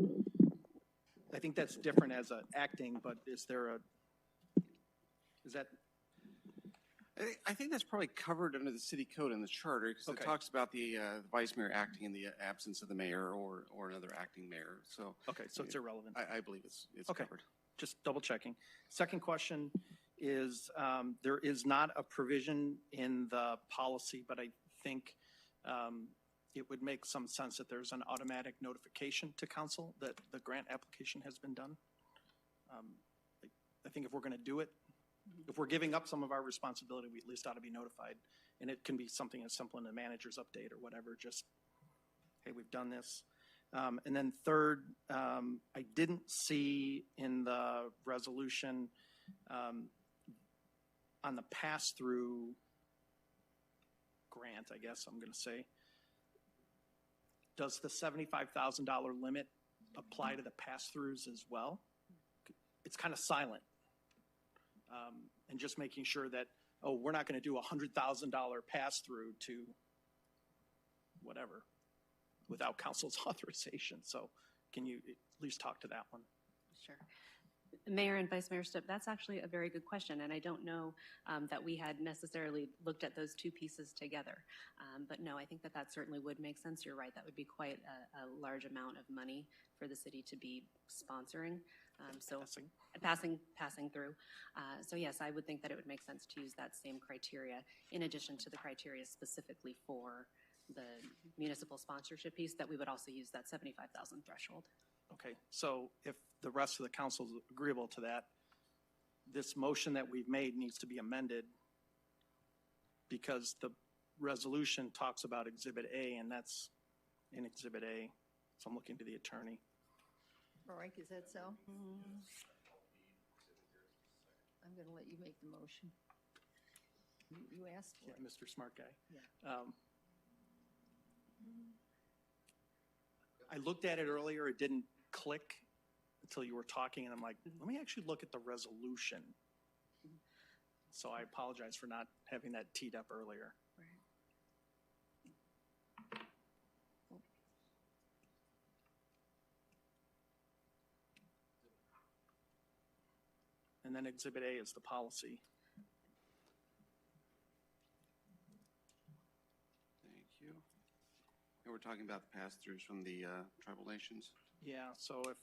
Speaker 6: I think that's different as an acting, but is that?
Speaker 12: I think that's probably covered under the city code and the charter, because it talks about the vice mayor acting in the absence of the mayor or another acting mayor. So
Speaker 6: okay, so it's irrelevant.
Speaker 12: I believe it's
Speaker 6: okay.
Speaker 12: Covered.
Speaker 6: Just double checking. Second question is there is not a provision in the policy, but I think it would make some sense that there's an automatic notification to council that the grant application has been done. I think if we're going to do it, if we're giving up some of our responsibility, we at least ought to be notified. And it can be something as simple in a manager's update or whatever, just, hey, we've done this. And then third, I didn't see in the resolution on the pass-through grant, I guess I'm going to say, does the $75,000 limit apply to the pass-throughs as well? It's kind of silent. And just making sure that, oh, we're not going to do a $100,000 pass-through to whatever without council's authorization. So can you at least talk to that one?
Speaker 10: Sure. Mayor and Vice Mayor Stipp, that's actually a very good question, and I don't know that we had necessarily looked at those two pieces together. But no, I think that certainly would make sense. You're right, that would be quite a large amount of money for the city to be sponsoring. Passing through. So yes, I would think that it would make sense to use that same criteria in addition to the criteria specifically for the municipal sponsorship piece, that we would also use that $75,000 threshold.
Speaker 6: Okay, so if the rest of the council is agreeable to that, this motion that we've made needs to be amended because resolution talks about Exhibit A, and that's in Exhibit A. So I'm looking to the attorney.
Speaker 2: All right, is that so? I'm going to let you make the motion. You asked for
Speaker 6: Yeah,
Speaker 2: it.
Speaker 6: Mr. Smart Guy.
Speaker 2: Yeah.
Speaker 6: I looked at it earlier, it didn't click until you were talking, and I'm like, let me actually look at the resolution. So I apologize for not having that teed up earlier. And then Exhibit A is the policy.
Speaker 12: Thank you. And we're talking about the pass-throughs from the tribal nations?
Speaker 6: Yeah, so if,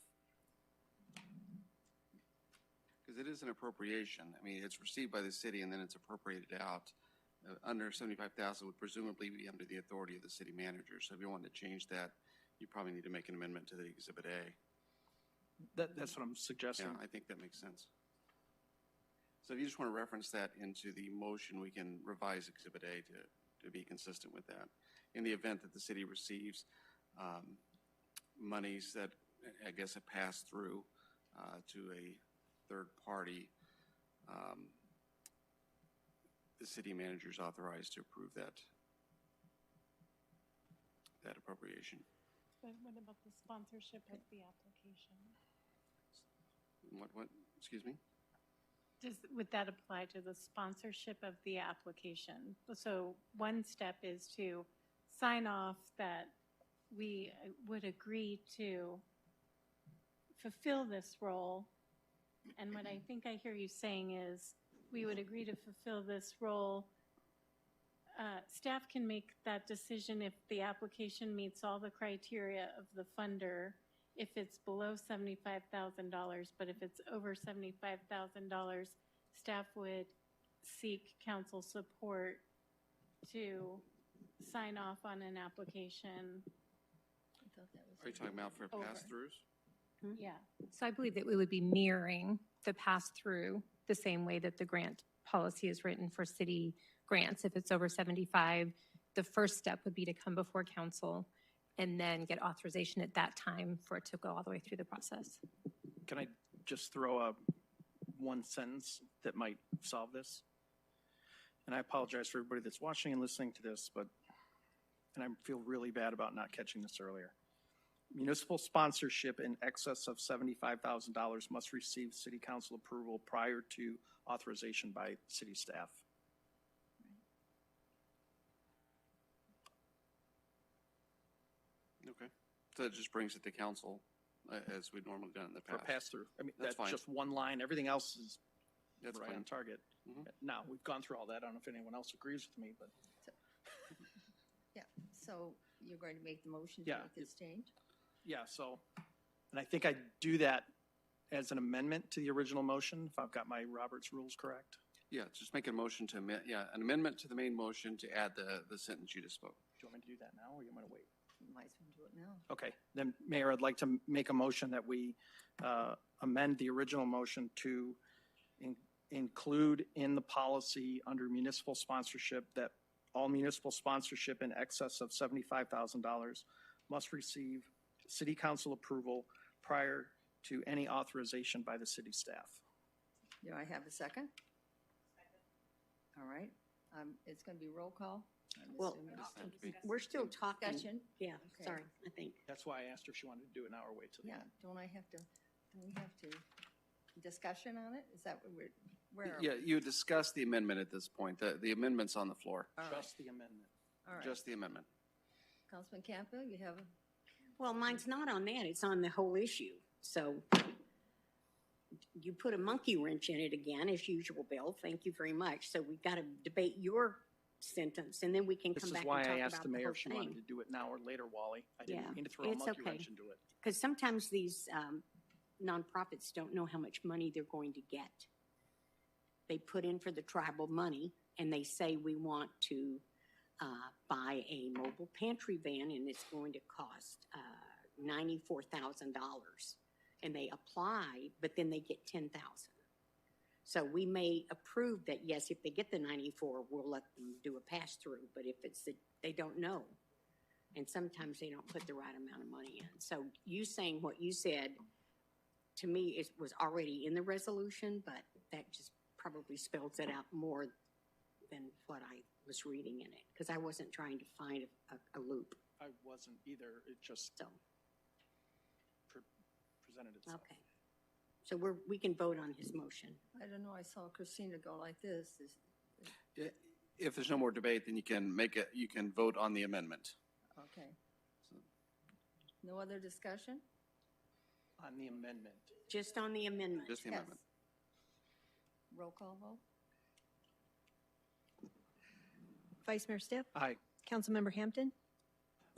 Speaker 12: Because it is an appropriation. I mean, it's received by the city and then it's appropriated out. Under 75,000 would presumably be under the authority of the city manager. So if you want to change that, you probably need to make an amendment to the Exhibit A.
Speaker 6: that's what I'm suggesting.
Speaker 12: Yeah, I think that makes sense. So if you just want to reference that into the motion, we can revise Exhibit A to be consistent with that. In the event that the city receives monies that, I guess, have passed through to a third party, the city manager is authorized to approve that appropriation.
Speaker 11: But what about the sponsorship of the application?
Speaker 12: What, excuse me?
Speaker 11: Would that apply to the sponsorship of the application? So one step is to sign off that we would agree to fulfill this role. And what I think I hear you saying is we would agree to fulfill this role. Staff can make that decision if the application meets all the criteria of the funder, if it's below $75,000, but if it's over $75,000, staff would seek council support to sign off on an application.
Speaker 2: I thought that was
Speaker 12: Are you talking about for
Speaker 11: Over.
Speaker 12: pass-throughs?
Speaker 11: Yeah.
Speaker 5: So I believe that we would be mirroring the pass-through the same way that the grant policy is written for city grants. If it's over 75, the first step would be to come before council and then get authorization at that time for it to go all the way through the process.
Speaker 6: Can I just throw one sentence that might solve this? And I apologize for everybody that's watching and listening to this, and I feel really bad about not catching this earlier. Municipal sponsorship in excess of $75,000 must receive city council approval prior to authorization by city staff.
Speaker 12: Okay. So it just brings it to council as we've normally done in the
Speaker 6: For
Speaker 12: past.
Speaker 6: pass-through. I mean,
Speaker 12: That's
Speaker 6: that's
Speaker 12: fine.
Speaker 6: just one line. Everything else is
Speaker 12: That's
Speaker 6: right
Speaker 12: fine.
Speaker 6: on target.
Speaker 12: Mhm.
Speaker 6: Now, we've gone through all that. I don't know if anyone else agrees with me, but
Speaker 2: Yeah, so you're going to make the motion to
Speaker 6: Yeah.
Speaker 2: make this change?
Speaker 6: yeah, so, and I think I do that as an amendment to the original motion, if I've got my Robert's rules correct.
Speaker 12: Yeah, just make a motion to amend, an amendment to the main motion to add the sentence you just spoke.
Speaker 6: Do you want me to do that now, or you want to wait?
Speaker 2: You might as well do it now.
Speaker 6: Okay, then, Mayor, I'd like to make a motion that we amend the original motion to include in the policy under municipal sponsorship that all municipal sponsorship in excess of $75,000 must receive city council approval prior to any authorization by the city staff.
Speaker 2: Do I have a second? All right, it's going to be roll call. I'm
Speaker 3: Well,
Speaker 2: assuming.
Speaker 3: we're still talking.
Speaker 2: Discussion?
Speaker 3: Yeah,
Speaker 2: Okay.
Speaker 3: sorry, I think.
Speaker 6: That's why I asked her if she wanted to do it now or wait till the
Speaker 2: Yeah,
Speaker 6: end.
Speaker 2: don't we have to, discussion on it? Is that what where are
Speaker 12: Yeah,
Speaker 2: we?
Speaker 12: you discussed the amendment at this point. The amendment's on the floor.
Speaker 2: All right,
Speaker 6: Just the amendment.
Speaker 2: all right.
Speaker 12: Just the amendment.
Speaker 2: Councilman Campbell, you have,
Speaker 3: Well, mine's not on that, it's on the whole issue. So you put a monkey wrench in it again, as usual, Bill. Thank you very much. So we've got to debate your sentence, and then we can
Speaker 6: This
Speaker 3: come
Speaker 6: is
Speaker 3: back
Speaker 6: why
Speaker 3: and talk
Speaker 6: I asked
Speaker 3: about
Speaker 6: the
Speaker 3: the
Speaker 6: mayor
Speaker 3: whole
Speaker 6: if she wanted to
Speaker 3: thing.
Speaker 6: do it now or later, Wally. I didn't
Speaker 3: Yeah,
Speaker 6: mean to throw a
Speaker 3: it's
Speaker 6: monkey
Speaker 3: okay.
Speaker 6: wrench into it.
Speaker 3: Because sometimes these nonprofits don't know how much money they're going to get. They put in for the tribal money, and they say, we want to buy a mobile pantry van, and it's going to cost $94,000. And they apply, but then they get $10,000. So we may approve that, yes, if they get the 94, we'll let them do a pass-through, but if it's that they don't know, and sometimes they don't put the right amount of money in. So you saying what you said, to me, it was already in the resolution, but that just probably spells it out more than what I was reading in it, because I wasn't trying to find a loop.
Speaker 6: I wasn't either. It just
Speaker 3: So,
Speaker 6: presented itself.
Speaker 3: okay. So we can vote on his motion.
Speaker 2: I don't know, I saw Christina go like this.
Speaker 12: If there's no more debate, then you can vote on the amendment.
Speaker 2: Okay. No other discussion?
Speaker 6: On the amendment.
Speaker 3: Just on the amendment.
Speaker 12: Just the amendment.
Speaker 2: Roll call vote?
Speaker 5: Vice Mayor Stiff?
Speaker 6: Aye.
Speaker 5: Councilmember Hampton?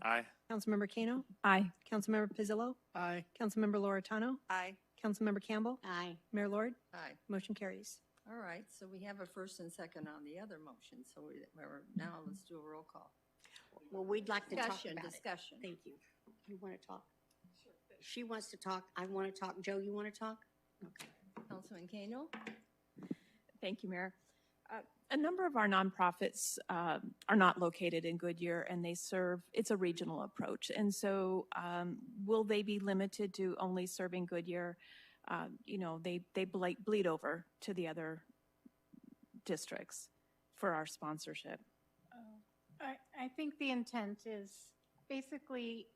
Speaker 7: Aye.
Speaker 5: Councilmember Kano? Aye. Councilmember Pizzillo?
Speaker 6: Aye.
Speaker 5: Councilmember Loretano?
Speaker 2: Aye.
Speaker 5: Councilmember Campbell?
Speaker 3: Aye.
Speaker 5: Mayor Lord?
Speaker 2: Aye.
Speaker 5: Motion carries.
Speaker 2: All right, so we have a first and second on the other motion, so now let's do a roll call.
Speaker 3: Well, we'd like to talk
Speaker 2: Discussion,
Speaker 3: about it.
Speaker 2: discussion.
Speaker 3: Thank you. You want to talk? She wants to talk. I want to talk. Joe, you want to talk? Okay.
Speaker 2: Councilman Kano?
Speaker 13: Thank you, Mayor. A number of our nonprofits are not located in Goodyear, and it's a regional approach. And so will they be limited to only serving Goodyear? They bleed over to the other districts for our sponsorship.
Speaker 11: I think the intent is basically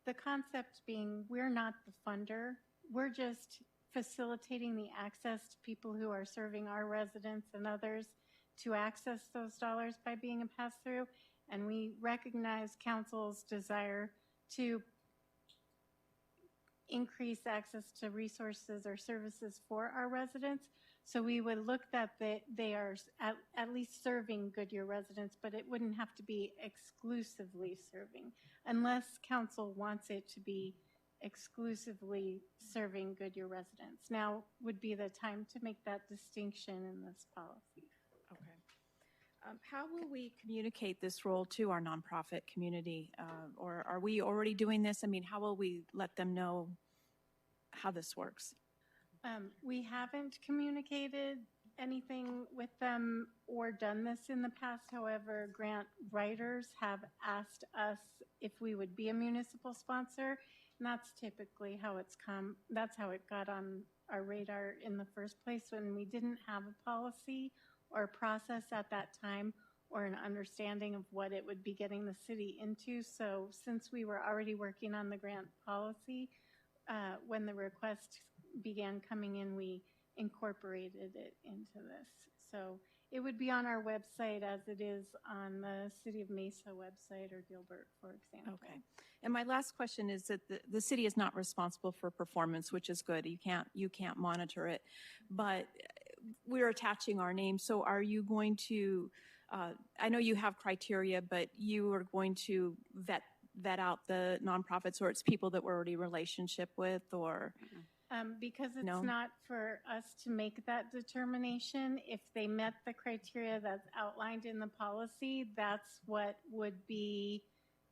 Speaker 11: the concept being we're not the funder. We're just facilitating the access to people who are serving our residents and others to access those dollars by being a pass-through. And we recognize council's desire to increase access to resources or services for our residents. So we would look that they are at least serving Goodyear residents, but it wouldn't have to be exclusively serving unless council wants it to be exclusively serving Goodyear residents. Now would be the time to make that distinction in this policy.
Speaker 13: Okay. How will we communicate this role to our nonprofit community? Or are we already doing this? I mean, how will we let them know how this works?
Speaker 11: We haven't communicated anything with them or done this in the past. However, grant writers have asked us if we would be a municipal sponsor. And that's typically how it's come. That's how it got on our radar in the first place, when we didn't have a policy or process at that time or an understanding of what it would be getting the city into. So since we were already working on the grant policy, when the request began coming in, we incorporated it into this. So it would be on our website as it is on the City of Mesa website or Gilbert, for example.
Speaker 13: Okay. And my last question is that the city is not responsible for performance, which is good. You can't monitor it, but we're attaching our name. So are you going to, I know you have criteria, but you are going to vet out the nonprofits, or it's people that we're already in relationship with, or?
Speaker 11: Because it's
Speaker 13: No?
Speaker 11: not for us to make that determination. If they met the criteria that's outlined in the policy, that's what would be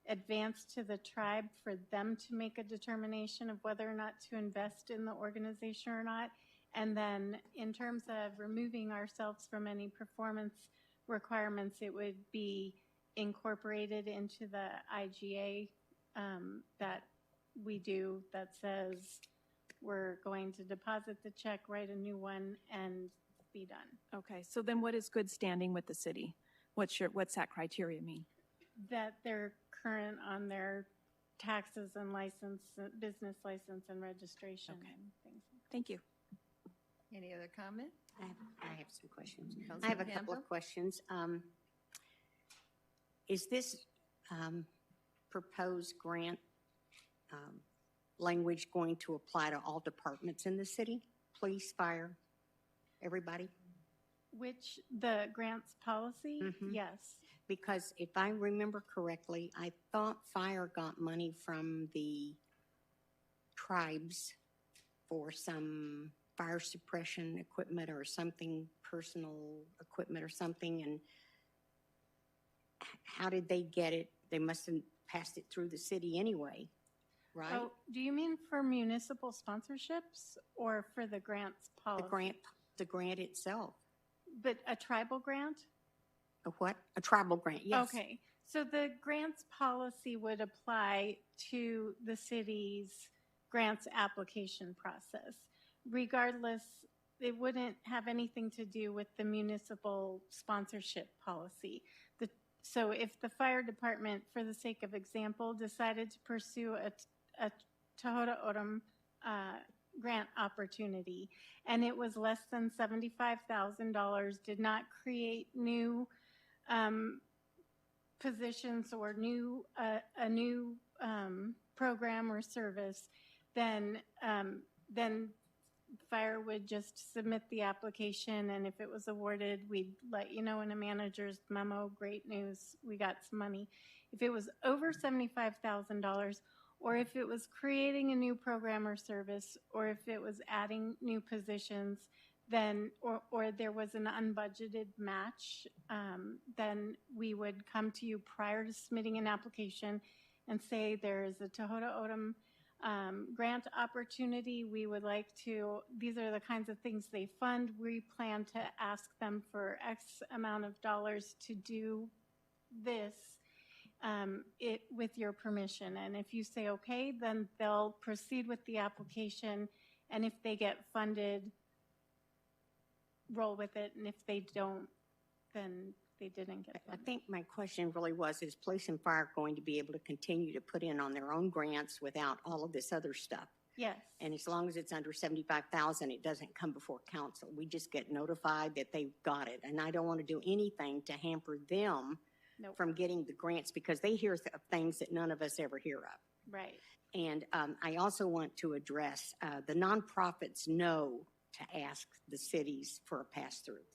Speaker 11: advanced to the tribe for them to make a determination of whether or not to invest in the organization or not. And then in terms of removing ourselves from any performance requirements, it would be incorporated into the IGA that we do that says we're going to deposit the check, write a new one, and be done.
Speaker 13: Okay, so then what is good standing with the city? What's that criteria mean?
Speaker 11: That they're current on their taxes and license, business license and registration
Speaker 13: Okay.
Speaker 11: and things.
Speaker 13: Thank you.
Speaker 2: Any other comment?
Speaker 3: I have some questions.
Speaker 2: Councilman
Speaker 3: I have a couple
Speaker 2: Campbell?
Speaker 3: of questions. Is this proposed grant language going to apply to all departments in the city? Police, fire, everybody?
Speaker 11: Which, the grants policy?
Speaker 3: Mhm.
Speaker 11: Yes.
Speaker 3: Because if I remember correctly, I thought fire got money from the tribes for some fire suppression equipment or something, personal equipment or something, and how did they get it? They must have passed it through the city anyway, right?
Speaker 11: Oh, do you mean for municipal sponsorships or for the grants policy?
Speaker 3: the grant itself.
Speaker 11: But a tribal grant?
Speaker 3: A what? A tribal grant, yes.
Speaker 11: Okay, so the grants policy would apply to the city's grants application process. Regardless, it wouldn't have anything to do with the municipal sponsorship policy. So if the fire department, for the sake of example, decided to pursue a Tohono O'odham grant opportunity, and it was less than $75,000, did not create new positions or a new program or service, then fire would just submit the application, and if it was awarded, we'd let you know in a manager's memo, great news, we got some money. If it was over $75,000, or if it was creating a new program or service, or if it was adding new positions, then, or there was an unbudgeted match, then we would come to you prior to submitting an application and say there is a Tohono O'odham grant opportunity. We would like to, these are the kinds of things they fund. We plan to ask them for X amount of dollars to do this with your permission. And if you say okay, then they'll proceed with the application. And if they get funded, roll with it. And if they don't, then they didn't get funded.
Speaker 3: I think my question really was, is police and fire going to be able to continue to put in on their own grants without all of this other stuff?
Speaker 11: Yes.
Speaker 3: And as long as it's under 75,000, it doesn't come before council. We just get notified that they've got it. And I don't want to do anything to hamper them from getting the grants, because they hear of things that none of us ever hear of.
Speaker 11: Right.
Speaker 3: And I also want to address, the nonprofits know to ask the cities for a pass-through.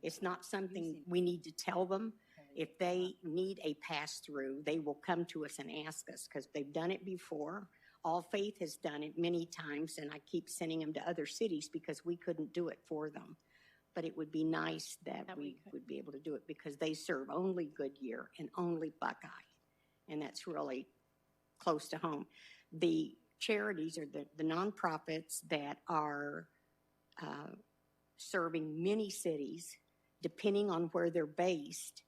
Speaker 3: It's not something we need to tell them. If they need a pass-through, they will come to us and ask us, because they've done it before. All Faith has done it many times, and I keep sending them to other cities because we couldn't do it for them. But it would be nice that we would be able to do it, because they serve only Goodyear and only Buckeye. And that's really close to home. The charities, or the nonprofits that are serving many cities, depending on where they're based,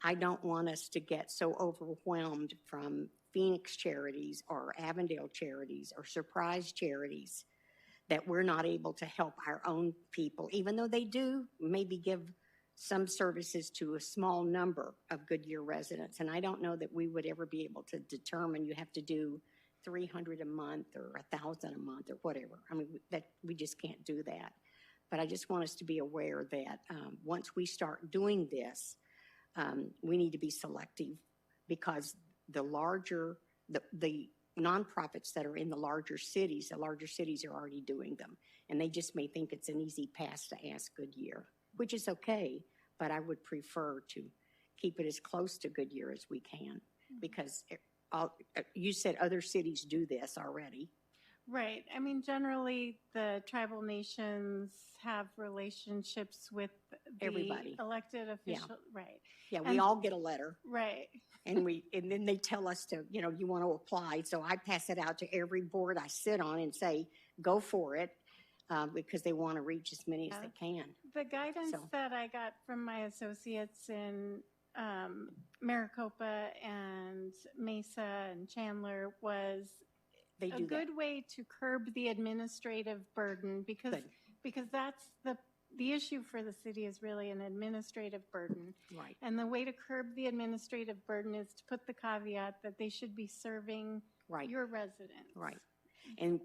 Speaker 3: I don't want us to get so overwhelmed from Phoenix charities or Avondale charities or Surprise charities that we're not able to help our own people, even though they do maybe give some services to a small number of Goodyear residents. And I don't know that we would ever be able to determine you have to do 300 a month or 1,000 a month or whatever. I mean, that we just can't do that. But I just want us to be aware that once we start doing this, we need to be selective, because the larger, the nonprofits that are in the larger cities are already doing them. And they just may think it's an easy pass to ask Goodyear, which is okay, but I would prefer to keep it as close to Goodyear as we can, because you said other cities do this already.
Speaker 11: Right. I mean, generally, the tribal nations have relationships with the
Speaker 3: Everybody.
Speaker 11: Elected official.
Speaker 3: Yeah.
Speaker 11: Right.
Speaker 3: Yeah, we all get a letter.
Speaker 11: Right.
Speaker 3: And then they tell us to, you want to apply. So I pass it out to every board I sit on and say, go for it, because they want to reach as many as they can.
Speaker 11: The guidance that I got from my associates in Maricopa and Mesa and Chandler was a good way to curb the administrative burden, because that's the issue for the city is really an administrative burden.
Speaker 3: Right.
Speaker 11: And the way to curb the administrative burden is to put the caveat that they should be serving your residents.
Speaker 3: Right. And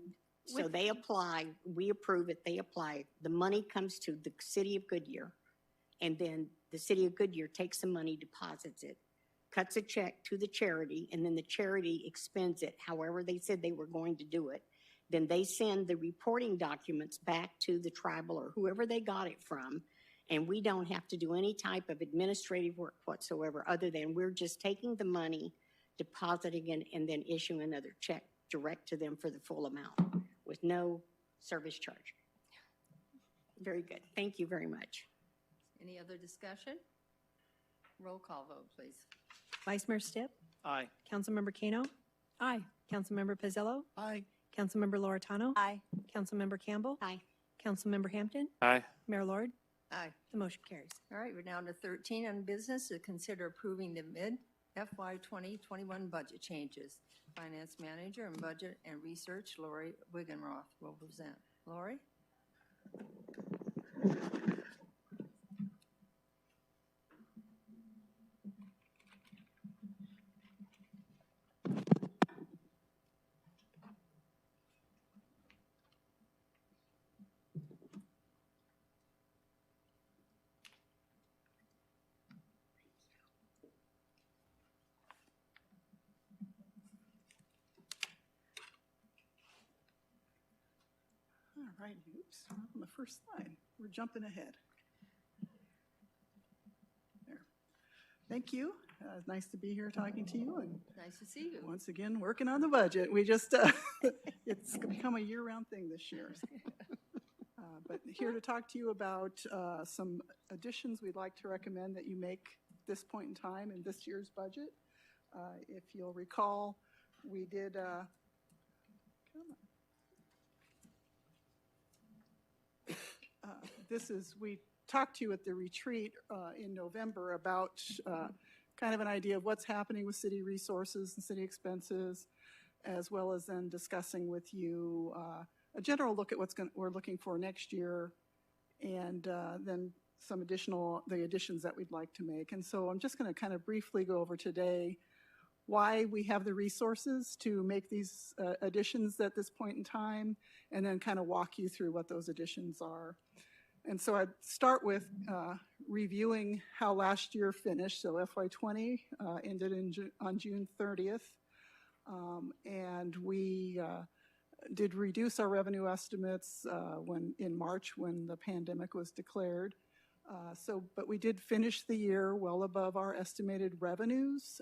Speaker 3: so they apply, we approve it, they apply. The money comes to the city of Goodyear, and then the city of Goodyear takes the money, deposits it, cuts a check to the charity, and then the charity expends it however they said they were going to do it. Then they send the reporting documents back to the tribal or whoever they got it from, and we don't have to do any type of administrative work whatsoever, other than we're just taking the money, depositing it, and then issuing another check direct to them for the full amount with no service charge. Very good. Thank you very much.
Speaker 2: Any other discussion? Roll call vote, please.
Speaker 5: Vice Mayor Stipp?
Speaker 6: Aye.
Speaker 5: Councilmember Kano?
Speaker 13: Aye.
Speaker 5: Councilmember Pizzillo?
Speaker 6: Aye.
Speaker 5: Councilmember Loretano?
Speaker 3: Aye.
Speaker 5: Councilmember Campbell?
Speaker 3: Aye.
Speaker 5: Councilmember Hampton,
Speaker 7: Aye.
Speaker 5: Mayor Lord,
Speaker 2: Aye.
Speaker 5: the motion carries.
Speaker 2: All right, we're down to 13 on business to consider approving the mid-FY 2021 budget changes. Finance Manager and Budget and Research, Lori Wigenroth, will present. Lori?
Speaker 14: All right, oops, on the first slide. We're jumping ahead. There. Thank you. Nice to be here talking to you, and
Speaker 2: Nice to see you.
Speaker 14: once again, working on the budget. We just, it's become a year-round thing this year. But here to talk to you about some additions we'd like to recommend that you make this point in time in this year's budget. If you'll recall, we did, we talked to you at the retreat in November about kind of an idea of what's happening with city resources and city expenses, as well as then discussing with you a general look at we're looking for next year, and then some the additions that we'd like to make. And so I'm just going to kind of briefly go over today why we have the resources to make these additions at this point in time, and then kind of walk you through what those additions are. And so I'd start with reviewing how last year finished. So FY20 ended on June 30th. And we did reduce our revenue estimates in March when the pandemic was declared. But we did finish the year well above our estimated revenues.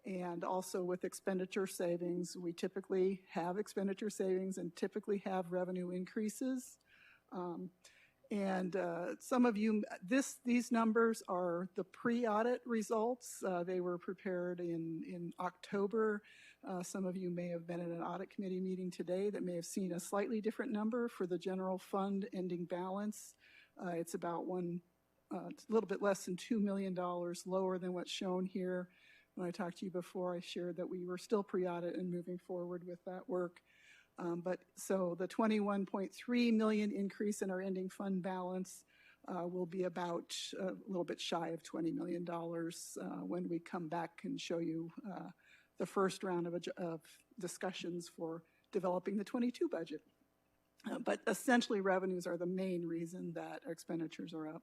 Speaker 14: And also with expenditure savings, we typically have expenditure savings and typically have revenue increases. And some of you, these numbers are the pre-audit results. They were prepared in October. Some of you may have been at an audit committee meeting today that may have seen a slightly different number for the general fund ending balance. It's about a little bit less than $2 million lower than what's shown here. When I talked to you before, I shared that we were still pre-audit and moving forward with that work. So the 21.3 million increase in our ending fund balance will be about a little bit shy of $20 million when we come back and show you the first round of discussions for developing the 22 budget. But essentially revenues are the main reason that our expenditures are up.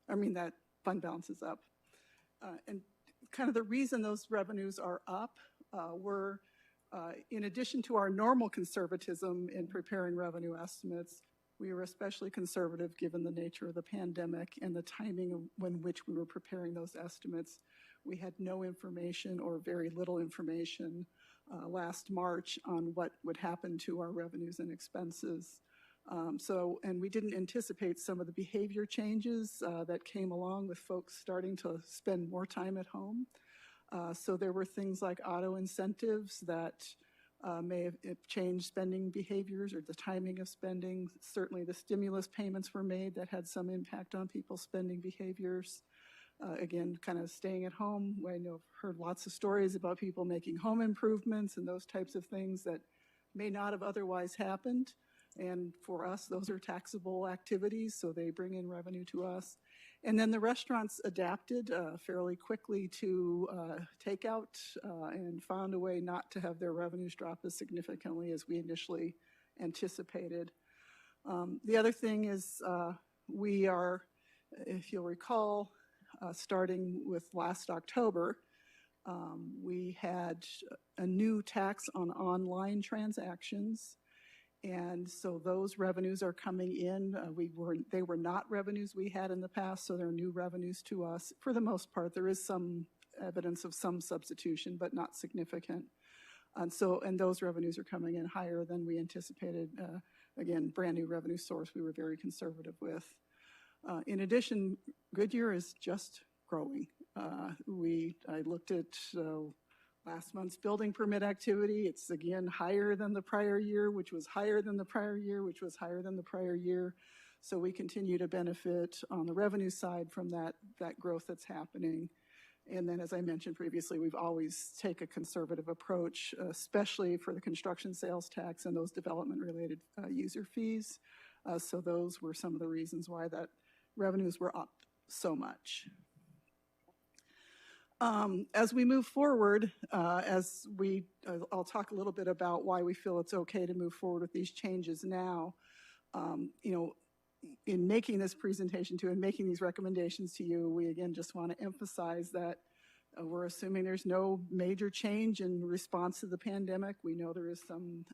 Speaker 14: That fund balance is up. And kind of the reason those revenues are up were in addition to our normal conservatism in preparing revenue estimates, we were especially conservative given the nature of the pandemic and the timing of which we were preparing those estimates. We had no information or very little information last March on what would happen to our revenues and expenses. And we didn't anticipate some of the behavior changes that came along with folks starting to spend more time at home. So there were things like auto incentives that may have changed spending behaviors or the timing of spending. Certainly the stimulus payments were made that had some impact on people's spending behaviors. Again, kind of staying at home. I know I've heard lots of stories about people making home improvements and those types of things that may not have otherwise happened. And for us, those are taxable activities, so they bring in revenue to us. And then the restaurants adapted fairly quickly to takeout and found a way not to have their revenues drop as significantly as we initially anticipated. The other thing is we are, if you'll recall, starting with last October, we had a new tax on online transactions. And so those revenues are coming in. They were not revenues we had in the past, so they're new revenues to us. For the most part, there is some evidence of some substitution, but not significant. And those revenues are coming in higher than we anticipated. Again, brand new revenue source we were very conservative with. In addition, Goodyear is just growing. I looked at last month's building permit activity. It's again higher than the prior year, which was higher than the prior year, which was higher than the prior year. So we continue to benefit on the revenue side from that growth that's happening. And then, as I mentioned previously, we've always taken a conservative approach, especially for the construction sales tax and those development-related user fees. So those were some of the reasons why that revenues were up so much. As we move forward, I'll talk a little bit about why we feel it's okay to move forward with these changes now. In making this presentation to and making these recommendations to you, we again just want to emphasize that we're assuming there's no major change in response to the pandemic. We know there is some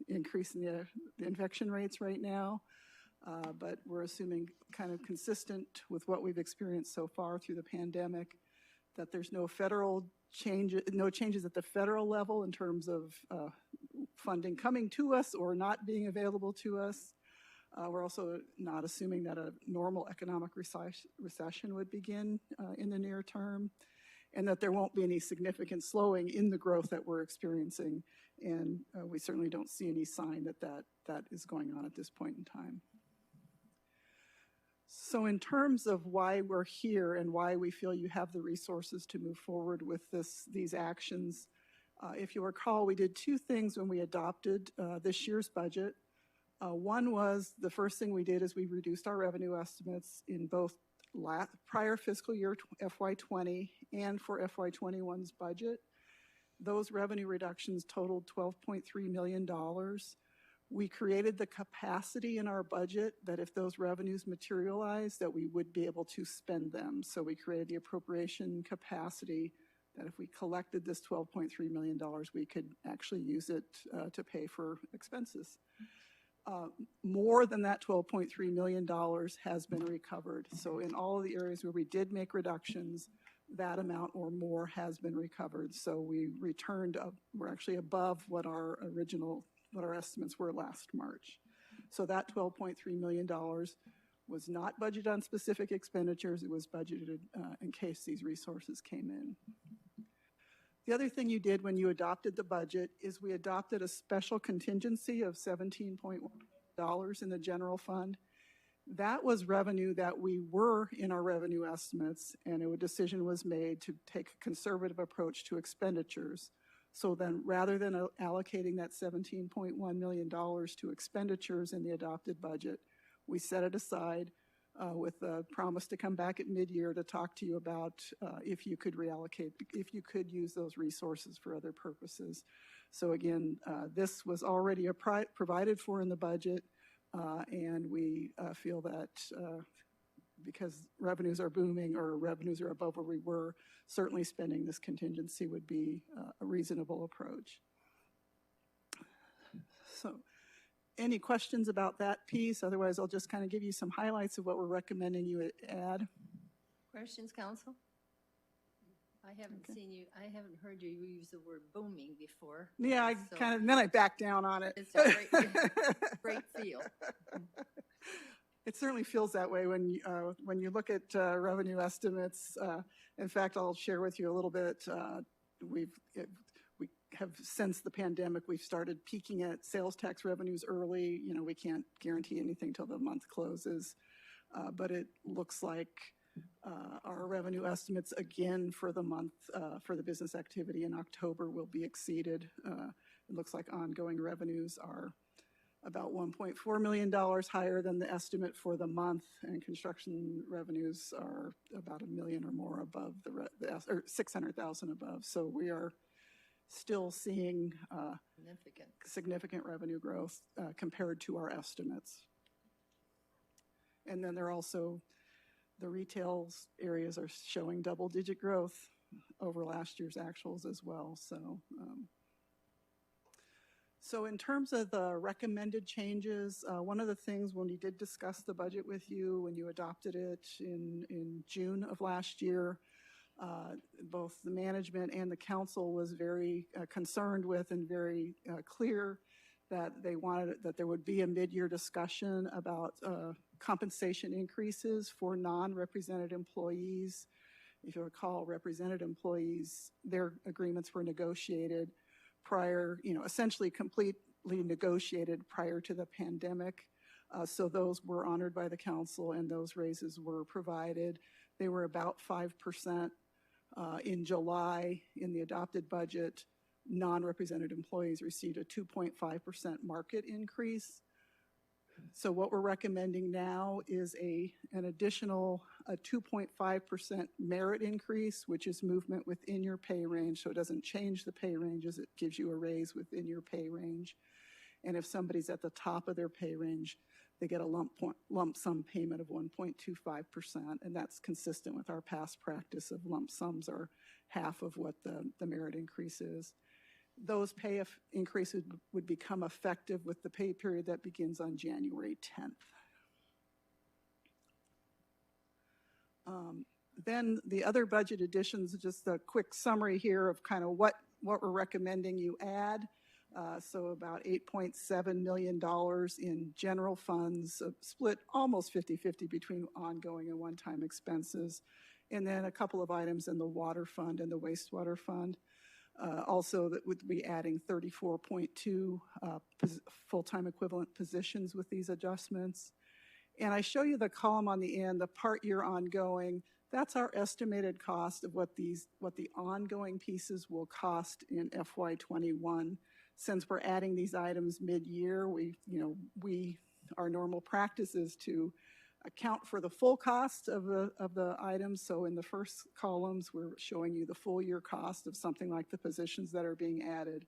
Speaker 14: increase in the infection rates right now, but we're assuming kind of consistent with what we've experienced so far through the pandemic, that there's no changes at the federal level in terms of funding coming to us or not being available to us. We're also not assuming that a normal economic recession would begin in the near term, and that there won't be any significant slowing in the growth that we're experiencing. And we certainly don't see any sign that is going on at this point in time. So in terms of why we're here and why we feel you have the resources to move forward with these actions, if you recall, we did two things when we adopted this year's budget. One was, the first thing we did is we reduced our revenue estimates in both prior fiscal year FY20 and for FY21's budget. Those revenue reductions totaled $12.3 million. We created the capacity in our budget that if those revenues materialize, that we would be able to spend them. So we created the appropriation capacity that if we collected this $12.3 million, we could actually use it to pay for expenses. More than that $12.3 million has been recovered. So in all of the areas where we did make reductions, that amount or more has been recovered. So we returned up, we're actually above what our estimates were last March. So that $12.3 million was not budgeted on specific expenditures. It was budgeted in case these resources came in. The other thing you did when you adopted the budget is we adopted a special contingency of $17.1 million in the general fund. That was revenue that we were in our revenue estimates, and a decision was made to take a conservative approach to expenditures. So then rather than allocating that $17.1 million to expenditures in the adopted budget, we set it aside with a promise to come back at mid-year to talk to you about if you could reallocate, if you could use those resources for other purposes. So again, this was already provided for in the budget, and we feel that because revenues are booming or revenues are above where we were, certainly spending this contingency would be a reasonable approach. So any questions about that piece? Otherwise, I'll just kind of give you some highlights of what we're recommending you add.
Speaker 2: Questions, council? I haven't heard you use the word booming before.
Speaker 14: Yeah, then I backed down on it.
Speaker 2: It's a great feel.
Speaker 14: It certainly feels that way when you look at revenue estimates. In fact, I'll share with you a little bit. We have, since the pandemic, we've started peaking at sales tax revenues early. You know, we can't guarantee anything till the month closes, but it looks like our revenue estimates again for the month for the business activity in October will be exceeded. It looks like ongoing revenues are about $1.4 million higher than the estimate for the month, and construction revenues are about $1 million or more above or $600,000 above. So we are still seeing significant revenue growth compared to our estimates. And then the retail areas are showing double-digit growth over last year's actuals as well. So in terms of the recommended changes, one of the things when we did discuss the budget with you, when you adopted it in June of last year, both the management and the council was very concerned with and very clear that they wanted that there would be a mid-year discussion about compensation increases for non-represented employees If you recall, represented employees, their agreements were negotiated prior, essentially completely negotiated prior to the pandemic. So those were honored by the council and those raises were provided. They were about 5%. In July, in the adopted budget, non-represented employees received a 2.5% market increase. So what we're recommending now is an additional 2.5% merit increase, which is movement within your pay range. So it doesn't change the pay ranges, it gives you a raise within your pay range. And if somebody's at the top of their pay range, they get a lump sum payment of 1.25%, and that's consistent with our past practice of lump sums are half of what the merit increase is. Those pay increases would become effective with the pay period that begins on January 10th. Then the other budget additions, just a quick summary here of kind of what we're recommending you add. So about $8.7 million in general funds, split almost 50-50 between ongoing and one-time expenses. And then a couple of items in the water fund and the wastewater fund. Also, that would be adding 34.2 full-time equivalent positions with these adjustments. And I show you the column on the end, the part year ongoing. That's our estimated cost of what the ongoing pieces will cost in FY21. Since we're adding these items mid-year, our normal practice is to account for the full cost of the items. So in the first columns, we're showing you the full year cost of something like the positions that are being added.